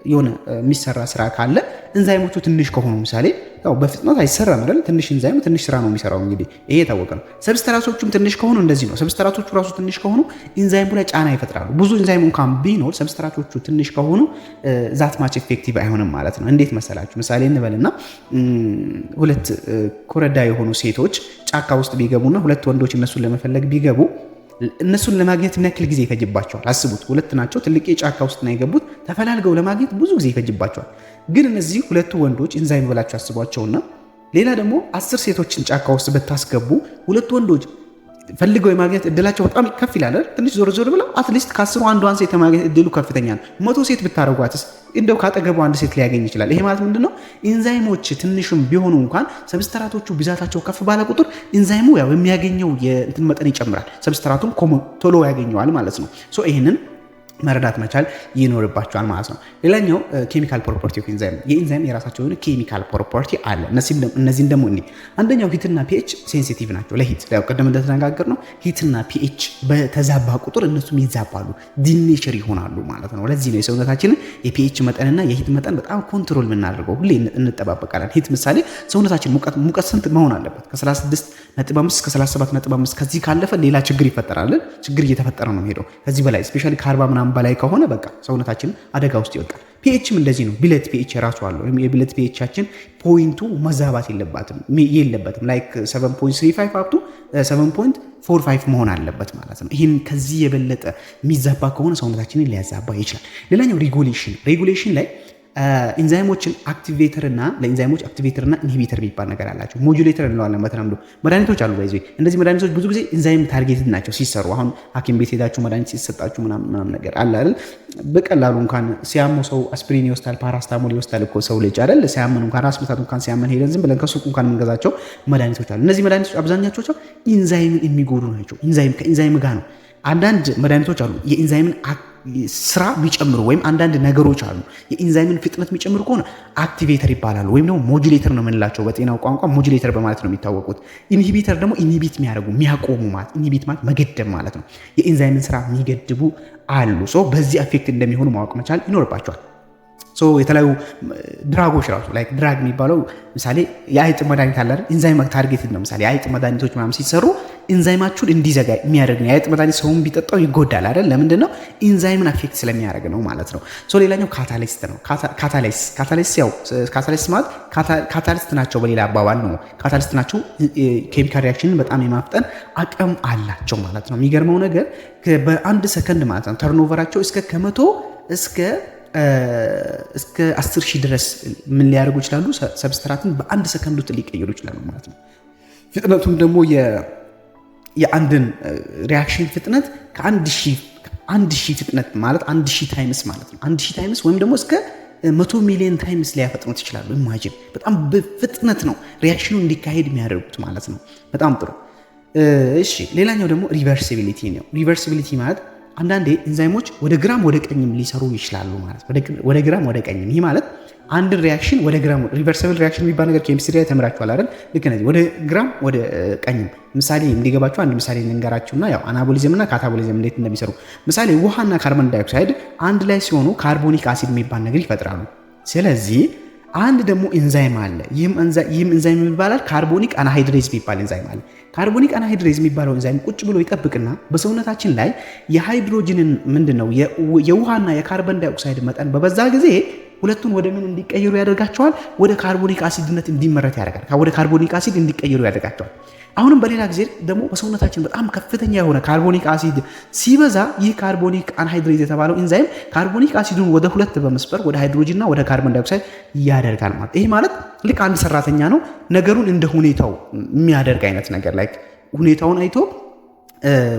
የሆነ የሚሰራ ስራ ካለ ኢንዛይሞቹ ትንሽ ከሆኑ ምሳሌ ያው በፍጥነት አይሰራም አይደል? ትንሽ ኢንዛይም ትንሽ ስራ ነው የሚሰራው። እንግዲህ ይሄ የታወቀ ነው። ሰብስትራቶቹም ትንሽ ከሆኑ እንደዚህ ነው። ሰብስትራቶቹ ራሱ ትንሽ ከሆኑ ኢንዛይሙ ላይ ጫና ይፈጥራሉ። ብዙ ኢንዛይም እንኳን ቢኖር ሰብስትራቶቹ ትንሽ ከሆኑ ዛት ማች ኤፌክቲቭ አይሆንም ማለት ነው። እንዴት መሰላችሁ? ምሳሌ እንበልና ሁለት ኮረዳ የሆኑ ሴቶች ጫካ ውስጥ ቢገቡና ሁለት ወንዶች እነሱን ለመፈለግ ቢገቡ እነሱን ለማግኘት ምን ያክል ጊዜ ይፈጅባቸዋል? አስቡት። ሁለት ናቸው፣ ትልቅ ጫካ ውስጥ ነው የገቡት። ተፈላልገው ለማግኘት ብዙ ጊዜ ይፈጅባቸዋል። ግን እነዚህ ሁለቱ ወንዶች ኢንዛይም ብላችሁ አስቧቸውና ሌላ ደግሞ 10 ሴቶችን ጫካ ውስጥ ብታስገቡ ሁለቱ ወንዶች ፈልገው የማግኘት እድላቸው በጣም ከፍ ይላል። ትንሽ ዞር ዞር ብለው አትሊስት ከ10 አንዷን ሴት የማግኘት እድሉ ከፍተኛ ነው። 100 ሴት ብታረጓትስ እንደው ካጠገቡ አንድ ሴት ሊያገኝ ይችላል። ይሄ ማለት ምንድነው? ኢንዛይሞች ትንሽም ቢሆኑ እንኳን ሰብስትራቶቹ ብዛታቸው ከፍ ባለ ቁጥር ኢንዛይሙ ያው የሚያገኘው የእንትን መጠን ይጨምራል። ሰብስትራቱም ቶሎ ያገኘዋል ማለት ነው። ሶ ይሄንን መረዳት መቻል ይኖርባቸዋል ማለት ነው። ሌላኛው ኬሚካል ፕሮፐርቲ ኦፍ ኢንዛይም፣ የኢንዛይም የራሳቸው የሆነ ኬሚካል ፕሮፐርቲ አለ። እነዚህን ደግሞ አንደኛው ሂትና ፒኤች ሴንሲቲቭ ናቸው ለሂት። ያው ቀደም እንደተነጋገር ነው ሂትና ፒኤች በተዛባ ቁጥር እነሱም ይዛባሉ፣ ዲኔቸር ይሆናሉ ማለት ነው። ለዚህ ነው የሰውነታችንን የፒኤች መጠንና የሂት መጠን በጣም ኮንትሮል የምናደርገው። ሁሌ እንጠባበቃለን። ሂት ምሳሌ ሰውነታችን ሙቀት ስንት መሆን አለበት? ከ36.5 እስከ 37.5 ከዚህ ካለፈ ሌላ ችግር ይፈጠራል። ችግር እየተፈጠረ ነው የሚሄደው። ከዚህ በላይ ስፔሻሊ ከ40 ምናምን በላይ ከሆነ በቃ ሰውነታችን አደጋ ውስጥ ይወድቃል። ፒኤችም እንደዚህ ነው። ብለት ፒኤች የራሱ አለው። የብለት ፒኤቻችን ፖይንቱ መዛባት የለበትም ላይክ 7.35 አፕቱ 7.45 መሆን አለበት ማለት ነው። ይህን ከዚህ የበለጠ የሚዛባ ከሆነ ሰውነታችንን ሊያዛባ ይችላል። ሌላኛው ሬጉሌሽን ላይ ኢንዛይሞችን አክቲቬተርና ለኢንዛይሞች አክቲቬተርና ኢንሂቢተር የሚባል ነገር አላቸው። ሞጁሌተር እንለዋለን በተለምዶ። መድኃኒቶች አሉ ባይዘ እንደዚህ መድኃኒቶች ብዙ ጊዜ ኢንዛይም ታርጌትድ ናቸው ሲሰሩ። አሁን ሐኪም ቤት ሄዳችሁ መድኃኒት ሲሰጣችሁ ምናምን ነገር አለ አይደል? በቀላሉ እንኳን ሲያመው ሰው አስፕሪን ይወስዳል፣ ፓራስታሞል ይወስዳል እኮ ሰው ልጅ አይደል? ሲያመን እንኳን ራስ ምታት እንኳን ሲያመን ሄደን ዝም ብለን ከሱቅ እንኳን የምንገዛቸው መድኃኒቶች አሉ። እነዚህ መድኃኒቶች አብዛኛዎቹ ኢንዛይምን የሚጎዱ ናቸው። ከኢንዛይም ጋር ነው። አንዳንድ መድኃኒቶች አሉ የኢንዛይምን ስራ የሚጨምሩ ወይም አንዳንድ ነገሮች አሉ የኢንዛይምን ፍጥነት የሚጨምሩ ከሆነ አክቲቬተር ይባላሉ፣ ወይም ደግሞ ሞጁሌተር ነው የምንላቸው። በጤናው ቋንቋ ሞጁሌተር በማለት ነው የሚታወቁት። ኢንሂቢተር ደግሞ ኢንሂቢት የሚያቆሙ ማለት ኢንሂቢት ማለት መገደብ ማለት ነው። የኢንዛይምን ስራ የሚገድቡ አሉ። በዚህ አፌክት እንደሚሆኑ ማወቅ መቻል ይኖርባቸዋል። የተለያዩ ድራጎች ራሱ ላይክ ድራግ የሚባለው ምሳሌ የአይጥ መድኃኒት አለ አይደል? ኢንዛይም ታርጌትድ ነው። ምሳሌ የአይጥ መድኃኒቶች ምናምን ሲሰሩ ኢንዛይማችሁን እንዲዘጋ የሚያደርግ ነው። የአይጥ መድኃኒት ሰውን ቢጠጣው ይጎዳል አይደል? ለምንድን ነው? ኢንዛይምን አፌክት ስለሚያደርግ ነው ማለት ነው። ሌላኛው ካታሊስት ነው። ካታሊስት ማለት ካታሊስት ናቸው፣ በሌላ አባባል ነው ካታሊስት ናቸው። ኬሚካል ሪያክሽንን በጣም የማፍጠን አቅም አላቸው ማለት ነው። የሚገርመው ነገር በአንድ ሰከንድ ማለት ነው ተርኖቨራቸው ከ100 እስከ 10,000 ድረስ ምን ሊያደርጉ ይችላሉ? ሰብስትራትን በአንድ ሰከንድ ውስጥ ሊቀይሩ ይችላሉ ማለት ነው። ፍጥነቱም ደግሞ የአንድን ሪያክሽን ፍጥነት 1000 ፍጥነት ማለት 1000 ታይምስ ማለት ነው። 1000 ታይምስ ወይም ደግሞ እስከ 100 ሚሊዮን ታይምስ ሊያፈጥኑት ይችላሉ። ኢማጂን በጣም በፍጥነት ነው ሪያክሽኑ እንዲካሄድ የሚያደርጉት ማለት ነው። በጣም ጥሩ። እሺ ሌላኛው ደግሞ ሪቨርሲቢሊቲ ነው። ሪቨርሲቢሊቲ ማለት አንዳንዴ ኢንዛይሞች ወደ ግራም ወደ ቀኝም ሊሰሩ ይችላሉ ማለት ወደ ግራም ወደ ቀኝም። ይህ ማለት አንድን ሪያክሽን ወደ ግራም ሪቨርሲብል ሪያክሽን የሚባል ነገር ኬሚስትሪ ላይ ተምራችኋል አይደል? ልክ ነዚህ ወደ ግራም ወደ ቀኝም። ምሳሌ እንዲገባችሁ አንድ ምሳሌ ልንገራችሁና ያው አናቦሊዝም እና ካታቦሊዝም እንዴት እንደሚሰሩ። ምሳሌ ውሃና ካርቦን ዳይኦክሳይድ አንድ ላይ ሲሆኑ ካርቦኒክ አሲድ የሚባል ነገር ይፈጥራሉ። ስለዚህ አንድ ደግሞ ኤንዛይም አለ። ይህም ኤንዛይም ይባላል ካርቦኒክ አናሃይድሬዝ የሚባል ኤንዛይም አለ። ካርቦኒክ አናሃይድሬዝ የሚባለው ኤንዛይም ቁጭ ብሎ ይጠብቅና በሰውነታችን ላይ የሃይድሮጅንን ምንድነው የውሃና የካርቦን ዳይኦክሳይድ መጠን በበዛ ጊዜ ሁለቱን ወደ ምን እንዲቀየሩ ያደርጋቸዋል? ወደ ካርቦኒክ አሲድነት እንዲመረት ያደርጋል። ወደ ካርቦኒክ አሲድ እንዲቀየሩ ያደርጋቸዋል። አሁንም በሌላ ጊዜ ደግሞ በሰውነታችን በጣም ከፍተኛ የሆነ ካርቦኒክ አሲድ ሲበዛ ይህ ካርቦኒክ አንሃይድሬዝ የተባለው ኤንዛይም ካርቦኒክ አሲዱን ወደ ሁለት በመስበር ወደ ሃይድሮጅንና ወደ ካርቦን ዳይኦክሳይድ ያደርጋል ማለት። ይሄ ማለት ልክ አንድ ሰራተኛ ነው ነገሩን እንደ ሁኔታው የሚያደርግ አይነት ነገር ላይ ሁኔታውን አይቶ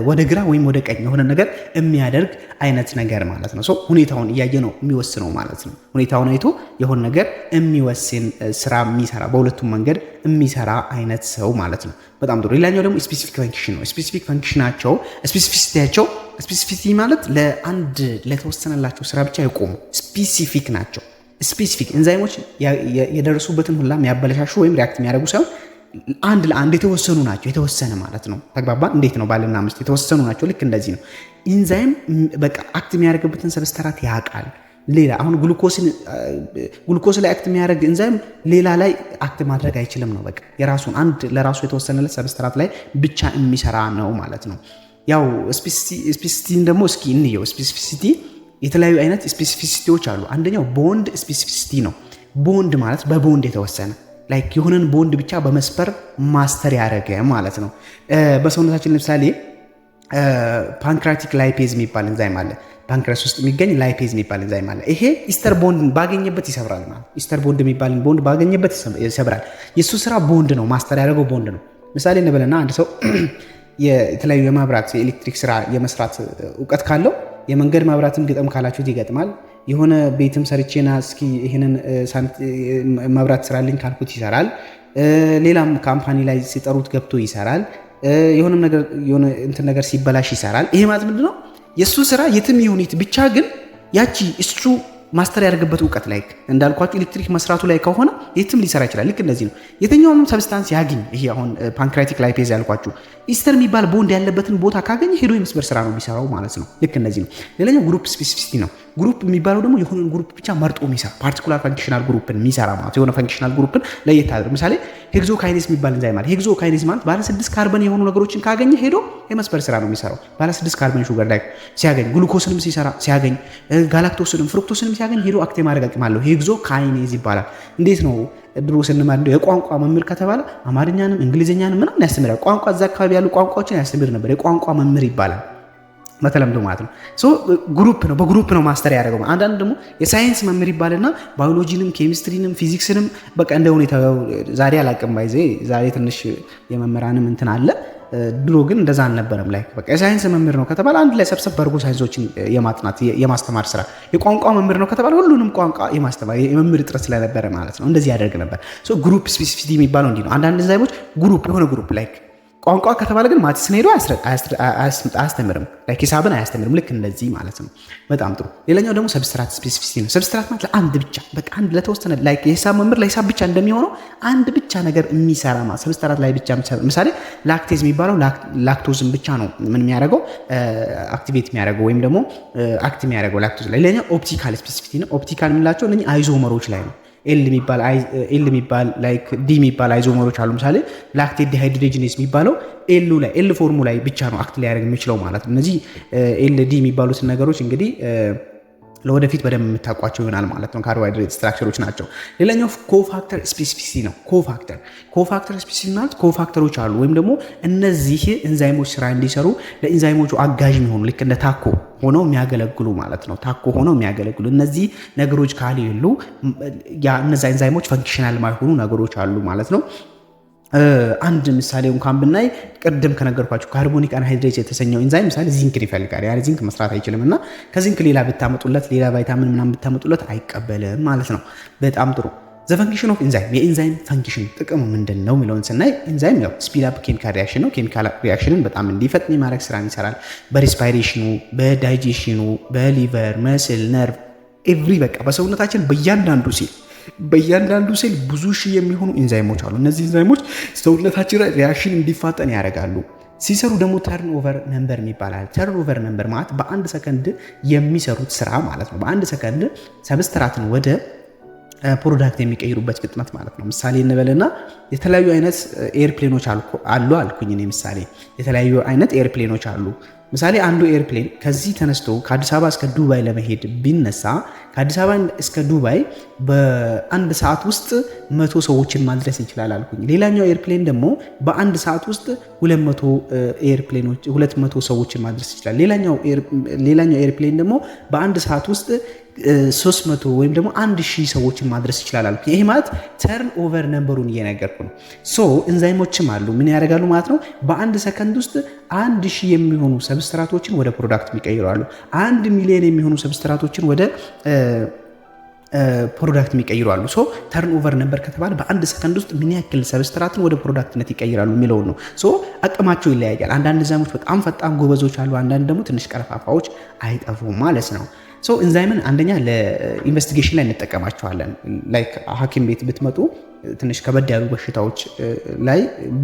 ወደ ግራ ወይም ወደ ቀኝ የሆነ ነገር የሚያደርግ አይነት ነገር ማለት ነው። ሁኔታውን እያየ ነው የሚወስነው ማለት ነው። ሁኔታውን አይቶ የሆነ ነገር የሚወስን ስራ የሚሰራ በሁለቱም መንገድ የሚሰራ አይነት ሰው ማለት ነው። በጣም ጥሩ። ሌላኛው ደግሞ ስፔሲፊክ ፈንክሽን ነው። ስፔሲፊክ ፈንክሽናቸው ስፔሲፊሲቲ ማለት ለአንድ ለተወሰነላቸው ስራ ብቻ የቆሙ ስፔሲፊክ ናቸው። ስፔሲፊክ ኤንዛይሞች የደረሱበትን ሁላ የሚያበለሻሹ ወይም ሪያክት የሚያደርጉ ሳይሆን አንድ ለአንድ የተወሰኑ ናቸው። የተወሰነ ማለት ነው። ተግባባን? እንዴት ነው ባልና ሚስት የተወሰኑ ናቸው። ልክ እንደዚህ ነው። ኢንዛይም በቃ አክት የሚያደርግበትን ሰብስትራት ያውቃል። ሌላ አሁን ግሉኮስ ላይ አክት የሚያደርግ ኢንዛይም ሌላ ላይ አክት ማድረግ አይችልም ነው። በቃ የራሱን አንድ ለራሱ የተወሰነለት ሰብስትራት ላይ ብቻ የሚሰራ ነው ማለት ነው። ያው ስፔሲፊሲቲን ደግሞ እስኪ እንየው። ስፔሲፊሲቲ የተለያዩ አይነት ስፔሲፊሲቲዎች አሉ። አንደኛው ቦንድ ስፔሲፊሲቲ ነው። ቦንድ ማለት በቦንድ የተወሰነ ላይክ የሆነን ቦንድ ብቻ በመስፐር ማስተር ያደረገ ማለት ነው። በሰውነታችን ለምሳሌ ፓንክራቲክ ላይፔዝ የሚባል ኤንዛይም አለ። ፓንክረስ ውስጥ የሚገኝ ላይፔዝ የሚባል ኤንዛይም አለ። ይሄ ኢስተር ቦንድን ባገኘበት ይሰብራል ማለት ኢስተር ቦንድ የሚባልን ቦንድ ባገኘበት ይሰብራል። የሱ ስራ ቦንድ ነው፣ ማስተር ያደረገው ቦንድ ነው። ምሳሌ እንበልና አንድ ሰው የተለያዩ የማብራት የኤሌክትሪክ ስራ የመስራት እውቀት ካለው የመንገድ ማብራትን ግጠም ካላችሁት ይገጥማል። የሆነ ቤትም ሰርቼና እስኪ ይሄንን መብራት ስራልኝ ካልኩት ይሰራል። ሌላም ካምፓኒ ላይ ሲጠሩት ገብቶ ይሰራል። የሆነ ነገር ሲበላሽ ይሰራል። ይሄ ማለት ምንድነው? የሱ ስራ የትም ይሁን ብቻ ግን ያቺ እሱ ማስተር ያደርግበት እውቀት ላይ እንዳልኳችሁ ኤሌክትሪክ መስራቱ ላይ ከሆነ የትም ሊሰራ ይችላል። ልክ እንደዚህ ነው። የትኛውም ሰብስታንስ ያግኝ። ይሄ አሁን ፓንክራቲክ ላይፔዝ ያልኳችሁ ኢስተር የሚባል ቦንድ ያለበትን ቦታ ካገኘ ሄዶ የመስበር ስራ ነው የሚሰራው ማለት ነው። ልክ እንደዚህ ነው። ሌላኛው ግሩፕ ስፔሲፊሲቲ ነው። ግሩፕ የሚባለው ደግሞ የሆነን ግሩፕ ብቻ መርጦ የሚሰራ ፓርቲኩላር ፈንክሽናል ግሩፕን የሚሰራ ማለት የሆነ ፈንክሽናል ግሩፕን ለየት አድርጎ ምሳሌ ሄክሶካይኔስ የሚባል ኤንዛይም ማለት ሄክሶካይኔስ ማለት ባለ 6 ካርበን የሆኑ ነገሮችን ካገኘ ሄዶ የመስበር ስራ ነው የሚሰራው። ባለ 6 ካርበን ሹገር ላይ ሲያገኝ ግሉኮስንም ሲያገኝ ጋላክቶስንም ፍሩክቶስንም ሲያገኝ ሄዶ አክት የማድረግ አቅም አለው። ሄክሶካይኔስ ይባላል። እንዴት ነው ድሮ ስንማር የቋንቋ መምህር ከተባለ አማርኛንም እንግሊዝኛንም ምናምን ያስተምራል። ቋንቋ እዛ አካባቢ ያሉ ቋንቋዎችን ያስተምር ነበር። የቋንቋ መምህር ይባላል በተለምዶ ማለት ነው። ግሩፕ ነው፣ በግሩፕ ነው ማስተር ያደረገው። አንዳንድ ደግሞ የሳይንስ መምህር ይባልና ባዮሎጂንም ኬሚስትሪንም ፊዚክስንም በቃ እንደ ሁኔታው ዛሬ አላቅም ባይዜ ዛሬ ትንሽ የመምህራንም እንትን አለ። ድሮ ግን እንደዛ አልነበረም። ላይ በቃ የሳይንስ መምህር ነው ከተባለ አንድ ላይ ሰብሰብ በርጎ ሳይንሶችን የማጥናት የማስተማር ስራ። የቋንቋ መምህር ነው ከተባለ ሁሉንም ቋንቋ የማስተማር የመምህር እጥረት ስለነበረ ማለት ነው እንደዚህ ያደርግ ነበር። ግሩፕ ስፔሲፊሲቲ የሚባለው እንዲህ ነው። አንዳንድ ኤንዛይሞች የሆነ ግሩፕ ላይ ቋንቋ ከተባለ ግን ማትስን ሄዶ አያስተምርም፣ ሂሳብን አያስተምርም። ልክ እንደዚህ ማለት ነው። በጣም ጥሩ። ሌላኛው ደግሞ ሰብስትራት ስፔሲፊሲቲ ነው። ሰብስትራት ማለት ለአንድ ብቻ በቃ አንድ ለተወሰነ የሂሳብ መምህር ለሂሳብ ብቻ እንደሚሆነው አንድ ብቻ ነገር የሚሰራ ማለት ሰብስትራት ላይ ብቻ። ምሳሌ ላክቴዝ የሚባለው ላክቶዝን ብቻ ነው ምን የሚያደርገው አክቲቬት የሚያደርገው ወይም ደግሞ አክት የሚያደርገው ላክቶዝ ላይ። ሌላኛው ኦፕቲካል ስፔሲፊሲቲ ነው። ኦፕቲካል የምንላቸው እነኚህ አይዞመሮች ላይ ነው። ኤል የሚባል ላይክ ዲ የሚባል አይዞመሮች አሉ። ምሳሌ ላክቴት ዲሃይድሮጂኔዝ የሚባለው ኤል ፎርሙ ላይ ብቻ ነው አክት ሊያደርግ የሚችለው ማለት ነው። እነዚህ ኤል ዲ የሚባሉትን ነገሮች እንግዲህ ለወደፊት በደንብ የምታውቋቸው ይሆናል ማለት ነው። ካርቦሃይድሬት ስትራክቸሮች ናቸው። ሌላኛው ኮፋክተር ስፔሲፊሲቲ ነው። ኮፋክተር ስፔሲፊሲቲ ማለት ኮፋክተሮች አሉ ወይም ደግሞ እነዚህ ኤንዛይሞች ስራ እንዲሰሩ ለኤንዛይሞቹ አጋዥ የሚሆኑ ልክ እንደ ታኮ ሆነው የሚያገለግሉ ማለት ነው። ታኮ ሆነው የሚያገለግሉ እነዚህ ነገሮች ካሌሉ እነዛ ኤንዛይሞች ፈንክሽናል ማይሆኑ ነገሮች አሉ ማለት ነው። አንድ ምሳሌ እንኳን ብናይ ቅድም ከነገርኳችሁ ካርቦኒክ አንሃይድሬት የተሰኘው ኢንዛይም ምሳሌ ዚንክን ይፈልጋል። ያለ ዚንክ መስራት አይችልም እና ከዚንክ ሌላ ብታመጡለት ሌላ ቫይታሚን ምናምን ብታመጡለት አይቀበልም ማለት ነው። በጣም ጥሩ። ዘ ፈንክሽን ኦፍ ኢንዛይም የኢንዛይም ፈንክሽን ጥቅሙ ምንድን ነው የሚለውን ስናይ ኢንዛይም ያው ስፒድ አፕ ኬሚካል ሪያክሽን ነው። ኬሚካል ሪያክሽንን በጣም እንዲፈጥን የማድረግ ስራን ይሰራል። በሪስፓይሬሽኑ፣ በዳይጀሽኑ፣ በሊቨር፣ መስል፣ ነርቭ ኤቭሪ በቃ በሰውነታችን በእያንዳንዱ ሴል ብዙ ሺህ የሚሆኑ ኢንዛይሞች አሉ። እነዚህ ኢንዛይሞች ሰውነታችን ላይ ሪያክሽን እንዲፋጠን ያደርጋሉ። ሲሰሩ ደግሞ ተርን ኦቨር ነምበር ይባላል። ተርን ኦቨር ነምበር ማለት በአንድ ሰከንድ የሚሰሩት ስራ ማለት ነው። በአንድ ሰከንድ ሰብስትራትን ወደ ፕሮዳክት የሚቀይሩበት ፍጥነት ማለት ነው። ምሳሌ እንበልና የተለያዩ አይነት ኤርፕሌኖች አሉ አልኩኝ እኔ። ምሳሌ የተለያዩ አይነት ኤርፕሌኖች አሉ። ምሳሌ አንዱ ኤርፕሌን ከዚህ ተነስቶ ከአዲስ አበባ እስከ ዱባይ ለመሄድ ቢነሳ ከአዲስ አበባ እስከ ዱባይ በአንድ ሰዓት ውስጥ 100 ሰዎችን ማድረስ ይችላል አልኩኝ። ሌላኛው ኤርፕሌን ደግሞ በአንድ ሰዓት ውስጥ 200 ሰዎችን ማድረስ ይችላል። ሌላኛው ኤርፕሌን ደግሞ በአንድ ሰዓት ውስጥ 300 ወይም ደግሞ 1000 ሰዎችን ማድረስ ይችላል አልኩ። ይሄ ማለት ተርን ኦቨር ነምበሩን እየነገርኩ ነው። ሶ ኢንዛይሞችም አሉ ምን ያደርጋሉ ማለት ነው። በአንድ ሰከንድ ውስጥ 1000 የሚሆኑ ሰብስትራቶችን ወደ ፕሮዳክት ይቀይራሉ። 1 ሚሊዮን የሚሆኑ ሰብስትራቶችን ወደ ፕሮዳክት ይቀይራሉ። ሶ ተርን ኦቨር ነምበር ከተባለ በአንድ ሰከንድ ውስጥ ምን ያክል ሰብስትራትን ወደ ፕሮዳክትነት ይቀይራሉ የሚለውን ነው። ሶ አቅማቸው ይለያያል። አንዳንድ ኢንዛይሞች በጣም ፈጣን ጎበዞች አሉ፣ አንዳንድ ደግሞ ትንሽ ቀረፋፋዎች አይጠፉም ማለት ነው። ሶ ኢንዛይምን አንደኛ ለኢንቨስቲጌሽን ላይ እንጠቀማቸዋለን። ላይክ ሐኪም ቤት ብትመጡ ትንሽ ከበድ ያሉ በሽታዎች ላይ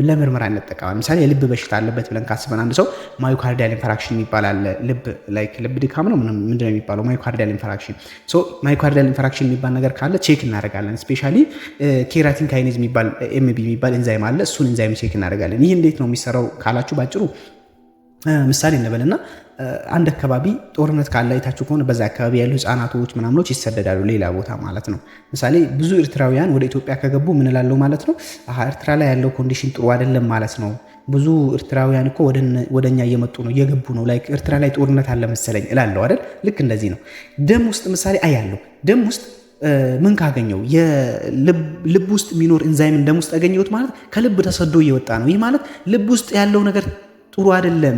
ለምርመራ እንጠቀማለን። ምሳሌ የልብ በሽታ አለበት ብለን ካስበን አንድ ሰው ማዮካርዲያል ኢንፋራክሽን ይባላል። ልብ ድካም ነው ምንድነው የሚባለው? ማዮካርዲያል ኢንፋራክሽን። ሶ ማዮካርዲያል ኢንፋራክሽን የሚባል ነገር ካለ ቼክ እናደርጋለን። ስፔሻሊ ኬራቲን ካይኔዝ የሚባል ኤምቢ የሚባል ኢንዛይም አለ። እሱን ኢንዛይም ቼክ እናደርጋለን። ይህ እንዴት ነው የሚሰራው ካላችሁ ባጭሩ ምሳሌ እንበልና አንድ አካባቢ ጦርነት ካለ አይታችሁ ከሆነ በዛ አካባቢ ያሉ ህፃናቶች ምናምኖች ይሰደዳሉ ሌላ ቦታ ማለት ነው። ምሳሌ ብዙ ኤርትራውያን ወደ ኢትዮጵያ ከገቡ ምን እላለሁ ማለት ነው፣ ኤርትራ ላይ ያለው ኮንዲሽን ጥሩ አይደለም ማለት ነው። ብዙ ኤርትራውያን እኮ ወደኛ እየመጡ ነው እየገቡ ነው፣ ላይክ ኤርትራ ላይ ጦርነት አለ መሰለኝ እላለሁ አይደል? ልክ እንደዚህ ነው። ደም ውስጥ ምሳሌ አያለሁ። ደም ውስጥ ምን ካገኘው የልብ ውስጥ የሚኖር ኢንዛይም ደም ውስጥ ያገኘሁት ማለት ከልብ ተሰዶ እየወጣ ነው። ይህ ማለት ልብ ውስጥ ያለው ነገር ጥሩ አይደለም፣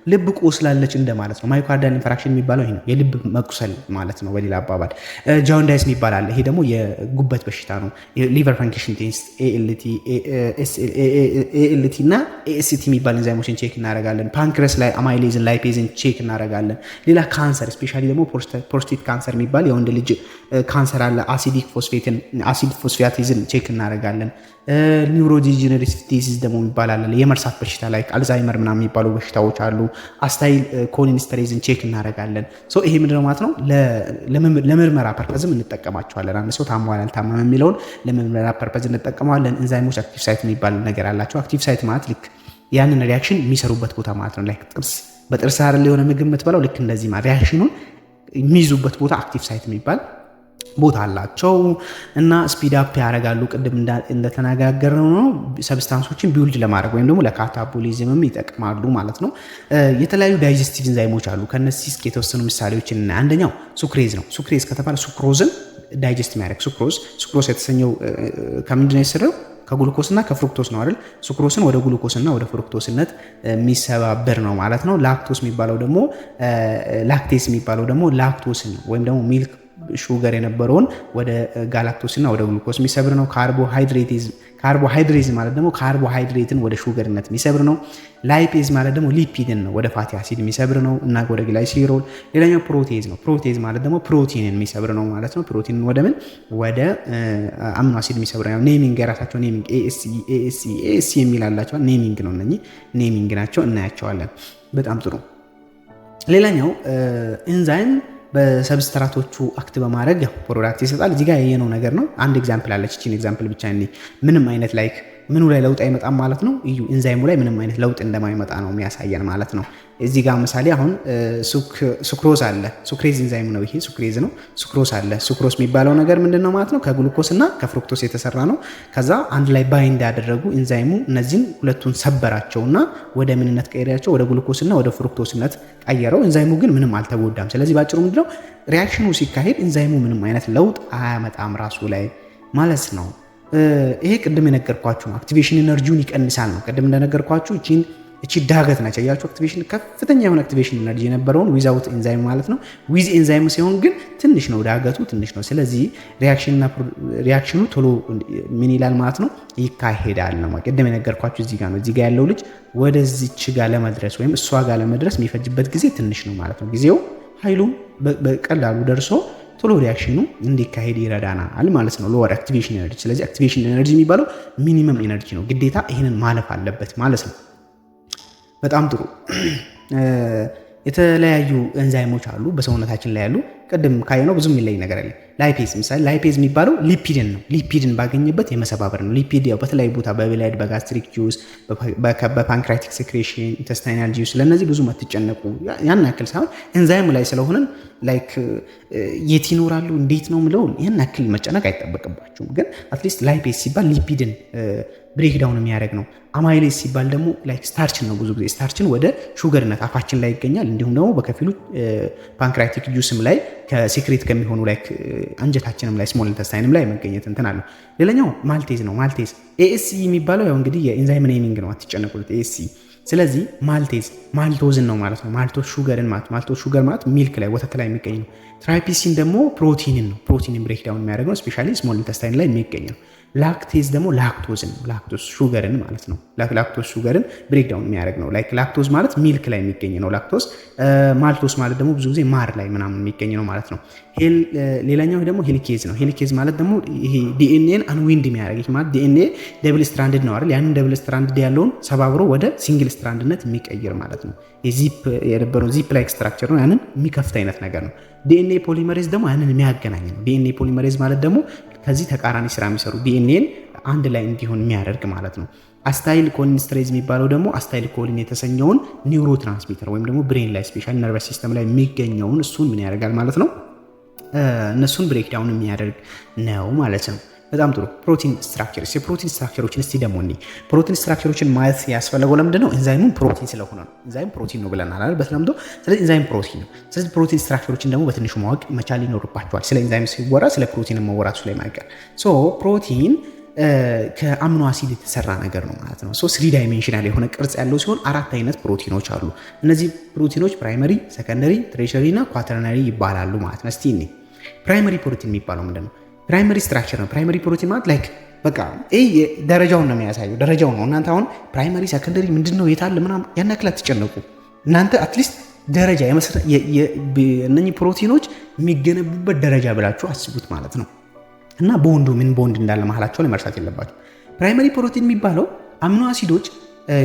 ልብ ቆስላለች እንደማለት ነው። ማዮካርዲያል ኢንፋራክሽን የሚባለው ይሄ ነው፣ የልብ መቁሰል ማለት ነው በሌላ አባባል። ጃውንዳይስ ይባላል። ይሄ ደግሞ የጉበት በሽታ ነው። ሊቨር ፈንክሽን ቴስት ኤኤልቲ እና ኤኤስቲ የሚባል ኢንዛይሞችን ቼክ እናደርጋለን። ፓንክረስ ላይ አማይሌዝን ላይፔዝን ቼክ እናደርጋለን። ሌላ ካንሰር ስፔሻሊ ደግሞ ፕሮስቴት ካንሰር የሚባል የወንድ ልጅ ካንሰር አለ። አሲድ ፎስፋቲዝን ቼክ እናደርጋለን። ኒውሮዲጀነሬቲቭ ዲዚዝ ደግሞ ይባላል። የመርሳት በሽታ ላይ አልዛይመር ምናምን የሚባሉ በሽታዎች አሉ። አስታይል ኮሊንስተሬዝን ቼክ እናደርጋለን። ሶ ይሄ ምንድነው ማለት ነው ለምርመራ ፐርፐዝም እንጠቀማቸዋለን። አንድ ሰው ታሟል አልታመመ የሚለውን ለምርመራ ፐርፐዝ እንጠቀመዋለን። ኢንዛይሞች አክቲቭ ሳይት የሚባል ነገር አላቸው። አክቲቭ ሳይት ማለት ልክ ያንን ሪያክሽን የሚሰሩበት ቦታ ማለት ነው። ላይክ በጥርስ አይደል የሆነ ምግብ የምትበላው ልክ እንደዚህ ማለት ሪያክሽኑን የሚይዙበት ቦታ አክቲቭ ሳይት የሚባል ቦታ አላቸው እና ስፒድ አፕ ያደርጋሉ። ቅድም እንደተነጋገርነው ነው ሰብስታንሶችን ቢውልድ ለማድረግ ወይም ደግሞ ለካታቦሊዝምም ይጠቅማሉ ማለት ነው። የተለያዩ ዳይጀስቲቭ ኢንዛይሞች አሉ። ከነዚህ እስኪ የተወሰኑ ምሳሌዎችን እና አንደኛው ሱክሬዝ ነው። ሱክሬዝ ከተባለ ሱክሮዝን ዳይጀስት የሚያደርግ ሱክሮዝ የተሰኘው ከምንድን ነው የተሰራው? ከግሉኮስ እና ከፍሩክቶስ ነው አይደል? ሱክሮስን ወደ ግሉኮስ እና ወደ ፍሩክቶስነት የሚሰባበር ነው ማለት ነው። ላክቶስ የሚባለው ደግሞ ላክቴስ የሚባለው ደግሞ ላክቶስን ወይም ደግሞ ሚልክ ሹገር የነበረውን ወደ ጋላክቶስ እና ወደ ግሉኮስ የሚሰብር ነው። ካርቦሃይድሬዝ ማለት ደግሞ ካርቦሃይድሬትን ወደ ሹገርነት የሚሰብር ነው። ላይፔዝ ማለት ደግሞ ሊፒድን ነው ወደ ፋቲ አሲድ የሚሰብር ነው እና ወደ ግላይሴሮል። ሌላኛው ፕሮቴዝ ነው። ፕሮቴዝ ማለት ደግሞ ፕሮቲንን የሚሰብር ነው ማለት ነው። ፕሮቲንን ወደ ምን ወደ አሚኖ አሲድ የሚሰብር ነው። ኔሚንግ የራሳቸው ኔሚንግ ኤኤስሲ የሚላላቸው ኔሚንግ ነው። እነኚህ ኔሚንግ ናቸው፣ እናያቸዋለን። በጣም ጥሩ። ሌላኛው ኢንዛይም በሰብስትራቶቹ አክት በማድረግ ያው ፕሮዳክት ይሰጣል። እዚህ ጋር ያየነው ነገር ነው። አንድ ኤግዛምፕል አለች። እቺን ኤግዛምፕል ብቻ ምንም አይነት ላይክ ምኑ ላይ ለውጥ አይመጣም ማለት ነው። እዩ ኢንዛይሙ ላይ ምንም አይነት ለውጥ እንደማይመጣ ነው የሚያሳየን ማለት ነው። እዚህ ጋር ምሳሌ አሁን ሱክሮዝ አለ። ሱክሬዝ ኢንዛይም ነው ይሄ ሱክሬዝ ነው። ሱክሮዝ አለ። ሱክሮዝ የሚባለው ነገር ምንድነው ማለት ነው? ከግሉኮስ እና ከፍሩክቶስ የተሰራ ነው። ከዛ አንድ ላይ ባይንድ ያደረጉ ኢንዛይሙ እነዚህን ሁለቱን ሰበራቸውና ወደ ምንነት ቀየራቸው? ወደ ግሉኮስ እና ወደ ፍሩክቶስነት ቀየረው። ኢንዛይሙ ግን ምንም አልተጎዳም። ስለዚህ ባጭሩ ምንድነው ሪያክሽኑ ሲካሄድ ኢንዛይሙ ምንም አይነት ለውጥ አያመጣም ራሱ ላይ ማለት ነው። ይሄ ቅድም የነገርኳችሁ ነው። አክቲቬሽን ኤነርጂውን ይቀንሳል ነው። ቅድም እንደነገርኳችሁ እቺ ዳገት ናቸው ያያችሁ። አክቲቬሽን ከፍተኛ የሆነ አክቲቬሽን ኤነርጂ የነበረውን ዊዛውት ኤንዛይም ማለት ነው። ዊዝ ኤንዛይም ሲሆን ግን ትንሽ ነው፣ ዳገቱ ትንሽ ነው። ስለዚህ ሪያክሽኑ ቶሎ ምን ይላል ማለት ነው ይካሄዳል ነው። ቅድም የነገርኳችሁ እዚህ ጋር ነው። እዚህ ጋር ያለው ልጅ ወደዚች ጋር ለመድረስ ወይም እሷ ጋር ለመድረስ የሚፈጅበት ጊዜ ትንሽ ነው ማለት ነው። ጊዜው ኃይሉም በቀላሉ ደርሶ ቶሎ ሪያክሽኑ እንዲካሄድ ይረዳናል ማለት ነው። ሎወር አክቲቬሽን ኤነርጂ። ስለዚህ አክቲቬሽን ኤነርጂ የሚባለው ሚኒመም ኤነርጂ ነው። ግዴታ ይህንን ማለፍ አለበት ማለት ነው። በጣም ጥሩ። የተለያዩ ኤንዛይሞች አሉ በሰውነታችን ላይ ያሉ። ቅድም ካየነው ብዙ የሚለይ ነገር አለ። ላይፔዝ ምሳሌ ላይፔዝ የሚባለው ሊፒድን ነው። ሊፒድን ባገኘበት የመሰባበር ነው። ሊፒድ ያው በተለያዩ ቦታ በብላይድ፣ በጋስትሪክ ጁስ፣ በፓንክሪያቲክ ሴክሬሽን፣ ኢንተስታይናል ጁስ ለነዚህ ብዙ አትጨነቁ። ያን ያክል ሳይሆን ኤንዛይም ላይ ስለሆነን ላይክ የት ይኖራሉ እንዴት ነው ምለው ያን ያክል መጨነቅ አይጠበቅባችሁም። ግን አትሊስት ላይፔዝ ሲባል ሊፒድን ብሬክ ዳውን የሚያደርግ ነው። አማይሌዝ ሲባል ደግሞ ላይክ ስታርችን ነው። ብዙ ጊዜ ስታርችን ወደ ሹገርነት አፋችን ላይ ይገኛል። እንዲሁም ደግሞ በከፊሉ ፓንክሪያቲክ ጁስም ላይ ከሴክሬት ከሚሆኑ ላይክ አንጀታችንም ላይ ስሞል ኢንተስታይንም ላይ መገኘት እንትን አለው። ሌላኛው ማልቴዝ ነው። ማልቴዝ ኤኤስሲ የሚባለው ያው እንግዲህ የኢንዛይም ኔሚንግ ነው፣ አትጨነቁት ኤኤስሲ። ስለዚህ ማልቴዝ ማልቶዝን ነው ማለት ነው። ማልቶዝ ሹገርን ማለት ማልቶዝ ሹገር ማለት ሚልክ ላይ ወተት ላይ የሚገኝ ነው። ትራይፒሲን ደግሞ ፕሮቲንን ነው። ፕሮቲንን ብሬክ ዳውን የሚያደርግ ነው። ስፔሻሊ ስሞል ኢንተስታይን ላይ የሚገኝ ነው። ላክቴዝ ደግሞ ላክቶዝን ነው። ላክቶዝ ሹገርን ማለት ነው። ላክቶዝ ሹገርን ብሬክዳውን የሚያደርግ ነው። ላይክ ላክቶዝ ማለት ሚልክ ላይ የሚገኝ ነው ላክቶዝ። ማልቶስ ማለት ደግሞ ብዙ ጊዜ ማር ላይ ምናምን የሚገኝ ነው ማለት ነው። ሌላኛው ደግሞ ሄሊኬዝ ነው። ሄሊኬዝ ማለት ደግሞ ይሄ ዲኤንኤን አንዊንድ የሚያደርግ ማለት ዲኤንኤ ደብል ስትራንድድ ነው አይደል? ያንን ደብል ስትራንድድ ያለውን ሰባብሮ ወደ ሲንግል ስትራንድነት የሚቀይር ማለት ነው። የዚፕ የነበረው ዚፕ ላይክ ስትራክቸር ነው። ያንን የሚከፍት አይነት ነገር ነው። ዲኤንኤ ፖሊመሬዝ ደግሞ ያንን የሚያገናኝ ነው። ዲኤንኤ ፖሊመሬዝ ማለት ደግሞ ከዚህ ተቃራኒ ስራ የሚሰሩ ዲኤንኤን አንድ ላይ እንዲሆን የሚያደርግ ማለት ነው። አስታይል ኮሊንስትሬዝ የሚባለው ደግሞ አስታይል ኮሊን የተሰኘውን ኒውሮ ትራንስሚተር ወይም ደግሞ ብሬን ላይ ስፔሻል ነርቨስ ሲስተም ላይ የሚገኘውን እሱን ምን ያደርጋል ማለት ነው፣ እነሱን ብሬክዳውን የሚያደርግ ነው ማለት ነው። በጣም ጥሩ። ፕሮቲን ስትራክቸርስ፣ የፕሮቲን ስትራክቸሮችን እስቲ ደግሞ እኔ ፕሮቲን ስትራክቸሮችን ማየት ያስፈለገው ለምንድን ነው? ኤንዛይሙን ፕሮቲን ስለሆነ ነው። ኤንዛይም ፕሮቲን ነው ብለናል አይደል በተለምዶ። ስለዚህ ኤንዛይም ፕሮቲን ነው። ስለዚህ ፕሮቲን ስትራክቸሮችን ደግሞ በትንሹ ማወቅ መቻል ይኖርባቸዋል። ስለ ኤንዛይም ሲወራ ስለ ፕሮቲን መወራቱ ላይ ማይቀር። ሶ ፕሮቲን ከአሚኖ አሲድ የተሰራ ነገር ነው ማለት ነው። ሶ 3 ዳይሜንሽናል የሆነ ቅርጽ ያለው ሲሆን 4 አይነት ፕሮቲኖች አሉ። እነዚህ ፕሮቲኖች ፕራይመሪ፣ ሰከንደሪ፣ ትሬሸሪ እና ኳተርናሪ ይባላሉ ማለት ነው። እስቲ እኔ ፕራይመሪ ፕሮቲን የሚባለው ምንድን ነው? ፕራይመሪ ስትራክቸር ነው። ፕራይመሪ ፕሮቲን ማለት ላይክ በቃ ይሄ ደረጃውን ነው የሚያሳየው፣ ደረጃውን ነው። እናንተ አሁን ፕራይመሪ ሰከንደሪ ምንድነው የታለ ምናምን ያን ያክል አትጨነቁ። እናንተ አትሊስት ደረጃ እነኚህ ፕሮቲኖች የሚገነቡበት ደረጃ ብላችሁ አስቡት ማለት ነው። እና ቦንዱ ምን ቦንድ እንዳለ መሀላቸው ላይ መርሳት የለባቸው። ፕራይመሪ ፕሮቲን የሚባለው አሚኖ አሲዶች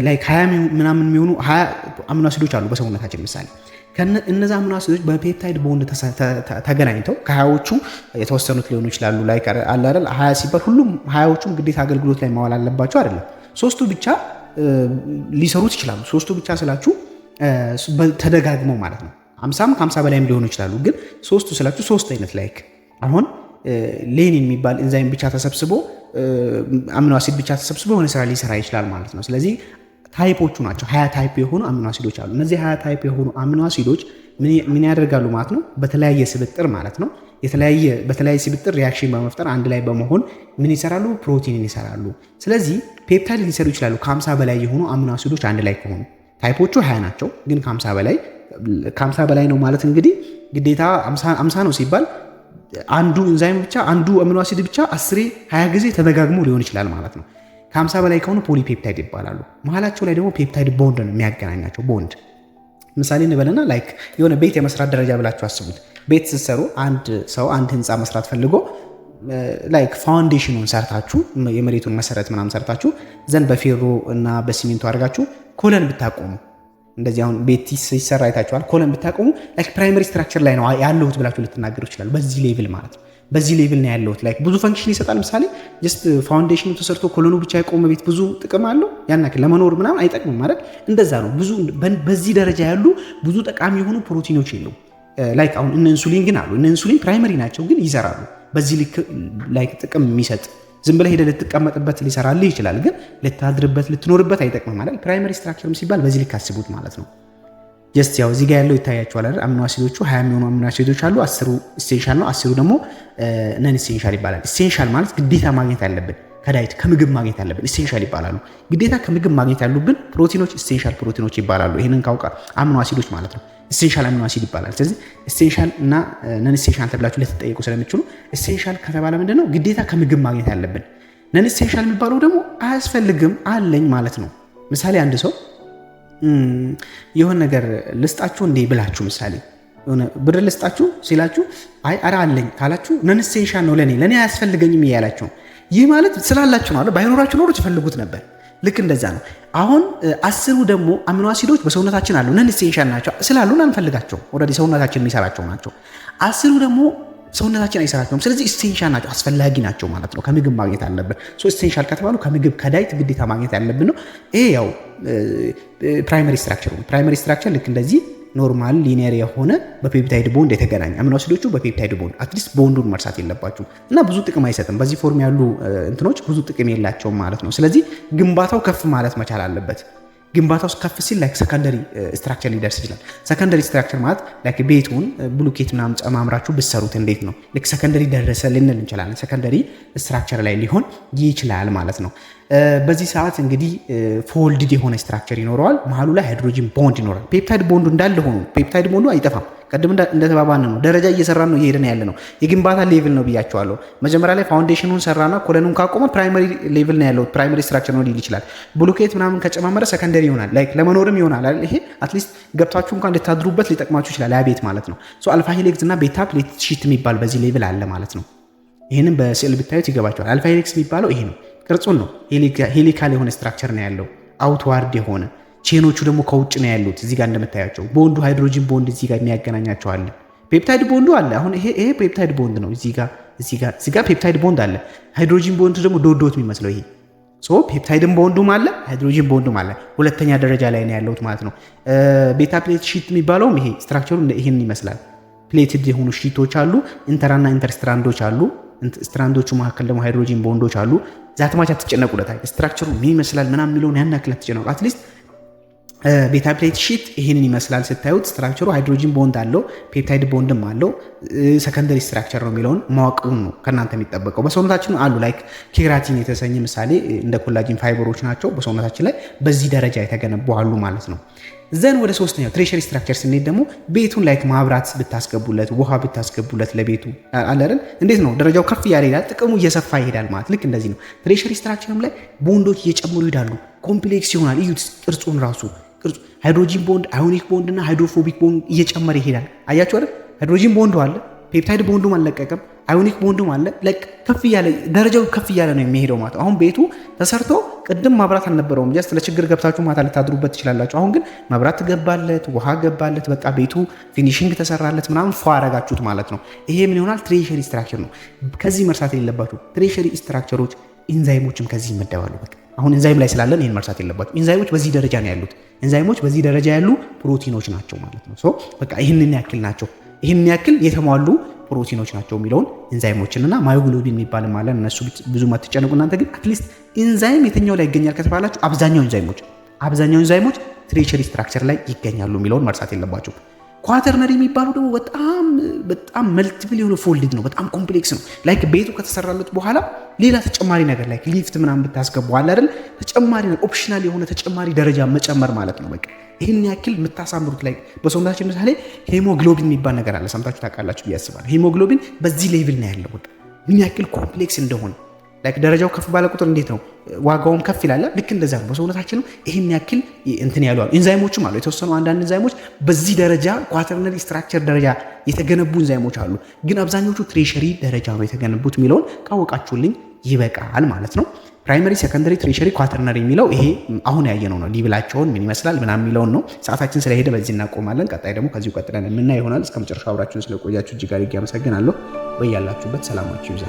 ላይክ 20 ምናምን የሚሆኑ 20 አሚኖ አሲዶች አሉ በሰውነታችን ምሳሌ እነዛ አሚኖ አሲዶች በፔፕታይድ ቦንድ ተገናኝተው ከ20ዎቹ የተወሰኑት ሊሆኑ ይችላሉ። ላይክ አለ አይደል 20 ሲባል ሁሉም 20ዎቹም ግዴታ አገልግሎት ላይ ማዋል አለባቸው አይደለም። ሶስቱ ብቻ ሊሰሩት ይችላሉ። ሶስቱ ብቻ ስላችሁ ተደጋግመው ማለት ነው። 50ም ከ50 በላይም ሊሆኑ ይችላሉ። ግን ሶስቱ ስላችሁ ሶስት አይነት ላይክ አሁን ሌኒን የሚባል ኤንዛይም ብቻ ተሰብስቦ አሚኖ አሲድ ብቻ ተሰብስቦ የሆነ ስራ ሊሰራ ይችላል ማለት ነው። ስለዚህ ታይፖቹ ናቸው 20 ታይፕ የሆኑ አሚኖ አሲዶች አሉ። እነዚህ 20 ታይፕ የሆኑ አሚኖ አሲዶች ምን ያደርጋሉ ማለት ነው? በተለያየ ስብጥር ማለት ነው በተለያየ ስብጥር ሪያክሽን በመፍጠር አንድ ላይ በመሆን ምን ይሰራሉ? ፕሮቲንን ይሰራሉ። ስለዚህ ፔፕታይድ ሊሰሩ ይችላሉ ከ50 በላይ የሆኑ አሚኖ አሲዶች አንድ ላይ ከሆኑ። ታይፖቹ 20 ናቸው፣ ግን ከ50 በላይ ነው ማለት እንግዲህ ግዴታ 50 ነው ሲባል አንዱ ኤንዛይም ብቻ አንዱ አሚኖ አሲድ ብቻ 10 20 ጊዜ ተደጋግሞ ሊሆን ይችላል ማለት ነው። ከ50 በላይ ከሆኑ ፖሊፔፕታይድ ይባላሉ። መሀላቸው ላይ ደግሞ ፔፕታይድ ቦንድ ነው የሚያገናኛቸው። ቦንድ ምሳሌ እንበልና ላይክ የሆነ ቤት የመስራት ደረጃ ብላችሁ አስቡት። ቤት ስትሰሩ አንድ ሰው አንድ ህንፃ መስራት ፈልጎ ላይክ ፋውንዴሽኑን ሰርታችሁ የመሬቱን መሰረት ምናምን ሰርታችሁ ዘንድ በፌሮ እና በሲሚንቶ አድርጋችሁ ኮለን ብታቆሙ፣ እንደዚህ አሁን ቤት ሲሰራ አይታችኋል። ኮለን ብታቆሙ ላይክ ፕራይመሪ ስትራክቸር ላይ ነው ያለሁት ብላችሁ ልትናገሩ ይችላል። በዚህ ሌቭል ማለት ነው። በዚህ ሌቭል ነው ያለሁት ላይክ ብዙ ፈንክሽን ይሰጣል። ምሳሌ ጀስት ፋውንዴሽኑ ተሰርቶ ኮሎኑ ብቻ የቆመ ቤት ብዙ ጥቅም አለው። ያን ያክል ለመኖር ምናምን አይጠቅምም ማለት እንደዛ ነው። ብዙ በዚህ ደረጃ ያሉ ብዙ ጠቃሚ የሆኑ ፕሮቲኖች የሉም። ላይክ አሁን እነ ኢንሱሊን ግን አሉ። እነ ኢንሱሊን ፕራይመሪ ናቸው ግን ይሰራሉ። በዚህ ልክ ላይክ ጥቅም የሚሰጥ ዝም ብለህ ሄደህ ልትቀመጥበት ሊሰራልህ ይችላል፣ ግን ልታድርበት ልትኖርበት አይጠቅምም ማለት ፕራይመሪ ስትራክቸር ሲባል በዚህ ልክ አስቡት ማለት ነው። ጀስት ያው እዚህ ጋር ያለው ይታያችኋል አይደል? አሚኖ አሲዶቹ 20 የሚሆኑ አሚኖ አሲዶች አሉ። 10ሩ ኢሴንሻል ነው፣ 10ሩ ደግሞ ነን ኢሴንሻል ይባላል። ኢሴንሻል ማለት ግዴታ ማግኘት አለብን። ከዳይት ከምግብ ማግኘት ያለብን ኢሴንሻል ይባላሉ። ግዴታ ከምግብ ማግኘት ያሉብን ፕሮቲኖች ኢሴንሻል ፕሮቲኖች ይባላሉ። ይሄንን ካውቃ አሚኖ አሲዶች ማለት ነው። ኢሴንሻል አሚኖ አሲድ ይባላል። ስለዚህ ኢሴንሻል እና ነን ኢሴንሻል ተብላችሁ ልትጠየቁ ስለምትችሉ ኢሴንሻል ከተባለ ምንድነው ግዴታ ከምግብ ማግኘት ያለብን። ነን ኢሴንሻል የሚባለው ደግሞ አያስፈልግም አለኝ ማለት ነው። ምሳሌ አንድ ሰው የሆነ ነገር ልስጣችሁ እንዴ ብላችሁ ምሳሌ የሆነ ብር ልስጣችሁ ሲላችሁ አይ አራ አለኝ ካላችሁ ነን ኢሴንሻል ነው ለኔ አያስፈልገኝም እያላችሁ ይህ ማለት ስላላችሁ ነው አይደል? ባይኖራችሁ ኖሮ ትፈልጉት ነበር። ልክ እንደዛ ነው። አሁን 10 ደግሞ አሚኖ አሲዶች በሰውነታችን አሉ ነን ኢሴንሻል ናቸው ስላሉን አንፈልጋቸውም። ኦልሬዲ ሰውነታችን የሚሰራቸው ናቸው። 10 ደግሞ ሰውነታችን አይሰራቸውም። ስለዚህ ኢሴንሻል ናቸው አስፈላጊ ናቸው ማለት ነው። ከምግብ ማግኘት አለብን። ኢሴንሻል ከተባሉ ከምግብ ከዳይት ግዴታ ማግኘት ያለብን ነው። ይሄ ያው ፕራይመሪ ስትራክቸር ነው። ፕራይመሪ ስትራክቸር ልክ እንደዚህ ኖርማል ሊኒየር የሆነ በፔፕታይድ ቦንድ የተገናኘ አሚኖ አሲዶቹ በፔፕታይድ ቦንድ አትሊስት ቦንዱን መርሳት የለባችሁም እና ብዙ ጥቅም አይሰጥም። በዚህ ፎርም ያሉ እንትኖች ብዙ ጥቅም የላቸውም ማለት ነው። ስለዚህ ግንባታው ከፍ ማለት መቻል አለበት። ግንባታው ከፍ ሲል ላይክ ሰከንደሪ ስትራክቸር ሊደርስ ይችላል። ሰከንደሪ ስትራክቸር ማለት ላይክ ቤቱን ብሎኬት ምናምን ጨማምራችሁ ብትሰሩት እንዴት ነው ልክ ሰከንደሪ ደረሰ ልንል እንችላለን። ሰከንደሪ ስትራክቸር ላይ ሊሆን ይችላል ማለት ነው። በዚህ ሰዓት እንግዲህ ፎልድድ የሆነ ስትራክቸር ይኖረዋል። መሀሉ ላይ ሃይድሮጂን ቦንድ ይኖራል። ፔፕታይድ ቦንዱ እንዳለ ሆኖ ፔፕታይድ ቦንዱ አይጠፋም። ቀድም እንደተባባን ነው ደረጃ እየሰራን ነው እየሄድን ያለ ነው። የግንባታ ሌቭል ነው ብያቸዋለሁ። መጀመሪያ ላይ ፋውንዴሽኑን ሰራና ኮለኑን ካቆመ ፕራይመሪ ሌቭል ነው ያለው። ፕራይመሪ ስትራክቸር ነው ሊል ይችላል። ብሎኬት ምናምን ከጨማመረ ሰከንደሪ ይሆናል። ላይክ ለመኖርም ይሆናል አይደል? ይሄ አትሊስት ገብታችሁ እንኳን እንድታድሩበት ሊጠቅማችሁ ይችላል። ያ ቤት ማለት ነው። ሶ አልፋ ሄሊክስ እና ቤታ ፕሌት ሺት የሚባል በዚህ ሌቭል አለ ማለት ነው። ይሄንን በስዕል ብታዩት ይገባቸዋል። አልፋ ሄሊክስ የሚባለው ይሄ ነው። ቅርጹን ነው ሄሊካል የሆነ ስትራክቸር ነው ያለው አውትዋርድ የሆነ ቼኖቹ ደግሞ ከውጭ ነው ያሉት። እዚህ ጋር እንደምታያቸው ቦንዱ ሃይድሮጂን ቦንድ እዚህ ጋር የሚያገናኛቸው አለ። ፔፕታይድ ቦንዱ አለ። አሁን ይሄ ፔፕታይድ ቦንድ ነው። እዚህ ጋር ፔፕታይድ ቦንድ አለ። ሃይድሮጂን ቦንድ ደግሞ ዶት የሚመስለው ይሄ ሶ ፔፕታይድም ቦንዱም አለ፣ ሃይድሮጂን ቦንዱም አለ። ሁለተኛ ደረጃ ላይ ነው ያለውት ማለት ነው። ቤታ ፕሌት ሺት የሚባለውም ይሄ ስትራክቸሩ ይሄን ይመስላል። ፕሌትድ የሆኑ ሺቶች አሉ። ኢንተራና ኢንተርስትራንዶች አሉ። ስትራንዶቹ መካከል ደግሞ ሃይድሮጂን ቦንዶች አሉ። ዛትማች አትጨነቁለታል። ስትራክቸሩ ምን ይመስላል ምናምን የሚለውን ያን ያክል አትጨነቁ። አትሊስት ቤታ ፕሌት ሺት ይሄንን ይመስላል ስታዩት። ስትራክቸሩ ሃይድሮጂን ቦንድ አለው፣ ፔፕታይድ ቦንድም አለው። ሰከንደሪ ስትራክቸር ነው የሚለውን ማወቅውን ነው ከእናንተ የሚጠበቀው። በሰውነታችን አሉ ላይክ ኬራቲን የተሰኘ ምሳሌ እንደ ኮላጂን ፋይበሮች ናቸው። በሰውነታችን ላይ በዚህ ደረጃ የተገነቡ አሉ ማለት ነው። ዘን ወደ ሶስተኛው ትሬሸሪ ስትራክቸር ስንሄድ ደግሞ ቤቱን ላይክ ማብራት ብታስገቡለት፣ ውሃ ብታስገቡለት ለቤቱ አለ አይደል? እንዴት ነው ደረጃው ከፍ እያለ ይሄዳል፣ ጥቅሙ እየሰፋ ይሄዳል ማለት ልክ እንደዚህ ነው። ትሬሸሪ ስትራክቸርም ላይ ቦንዶች እየጨመሩ ይሄዳሉ፣ ኮምፕሌክስ ይሆናል። እዩት ቅርጹን ራሱ ሃይድሮጂን ቦንድ፣ አዮኒክ ቦንድ እና ሃይድሮፎቢክ ቦንድ እየጨመረ ይሄዳል። አያችሁ አይደል? ሃይድሮጂን ቦንዱ አለ፣ ፔፕታይድ ቦንዱም አልለቀቀም፣ አዮኒክ ቦንዱም አለ። ላይክ ከፍ እያለ ደረጃው ከፍ እያለ ነው የሚሄደው ማለት። አሁን ቤቱ ተሰርቶ ቅድም ማብራት አልነበረውም። ጀስት ለችግር ገብታችሁ ማታ ልታድሩበት ትችላላችሁ። አሁን ግን መብራት ገባለት፣ ውሃ ገባለት፣ በቃ ቤቱ ፊኒሺንግ ተሰራለት ምናምን ፏ አረጋችሁት ማለት ነው። ይሄ ምን ይሆናል? ትሬሸሪ ስትራክቸር ነው። ከዚህ መርሳት የሌለባችሁ ትሬሸሪ ስትራክቸሮች ኢንዛይሞችም ከዚህ ይመደባሉ። በቃ አሁን ኢንዛይም ላይ ስላለን ይሄን መርሳት የለባችሁ። ኢንዛይሞች በዚህ ደረጃ ነው ያሉት። ኢንዛይሞች በዚህ ደረጃ ያሉ ፕሮቲኖች ናቸው ማለት ነው። ሶ በቃ ይህንን ያክል ናቸው፣ ይህን ያክል የተሟሉ ፕሮቲኖች ናቸው የሚለውን ኢንዛይሞችን እና ማዮግሎቢን የሚባል ማለት እነሱ ብዙ አትጨነቁ እናንተ። ግን አትሊስት ኢንዛይም የትኛው ላይ ይገኛል ከተባላችሁ አብዛኛው ኢንዛይሞች ትሬሸሪ ስትራክቸር ላይ ይገኛሉ የሚለውን መርሳት የለባችሁ። ኳተርነሪ የሚባለው ደግሞ በጣም መልቲፕል የሆነ ፎልድድ ነው። በጣም ኮምፕሌክስ ነው። ላይክ ቤቱ ከተሰራለት በኋላ ሌላ ተጨማሪ ነገር ላይክ ሊፍት ምናምን ብታስገቡ አለ አይደል? ተጨማሪ ነገር ኦፕሽናል የሆነ ተጨማሪ ደረጃ መጨመር ማለት ነው። በቃ ይህን ያክል የምታሳምሩት ላይ በሰውነታችን ምሳሌ ሄሞግሎቢን የሚባል ነገር አለ። ሰምታችሁ ታውቃላችሁ ብዬ አስባለሁ። ሄሞግሎቢን በዚህ ሌቭል ነው ያለው። በቃ ምን ያክል ኮምፕሌክስ እንደሆነ ላይክ ደረጃው ከፍ ባለ ቁጥር እንዴት ነው ዋጋውም ከፍ ይላል። ልክ እንደዛ ነው በሰውነታችን ይሄን ያክል እንትን ያሉ ኢንዛይሞችም አሉ። የተወሰኑ አንዳንድ ኢንዛይሞች በዚህ ደረጃ ኳተርነሪ ስትራክቸር ደረጃ የተገነቡ ኢንዛይሞች አሉ። ግን አብዛኞቹ ትሬሸሪ ደረጃ ነው የተገነቡት የሚለውን ካወቃችሁልኝ ይበቃል ማለት ነው። ፕራይመሪ፣ ሰከንደሪ፣ ትሬሸሪ፣ ኳተርነሪ የሚለው ይሄ አሁን ያየነው ነው። ሊብላቸውን ምን ይመስላል ምናምን የሚለውን ነው። ሰዓታችን ስለሄደ በዚህ እናቆማለን። ቀጣይ ደግሞ ከዚሁ ቀጥለን የምናየው ይሆናል። እስከ መጨረሻው አብራችሁን ስለቆያችሁ እጅግ አድርጌ አመሰግናለሁ። በያላችሁበት ሰላማችሁ ይብዛ።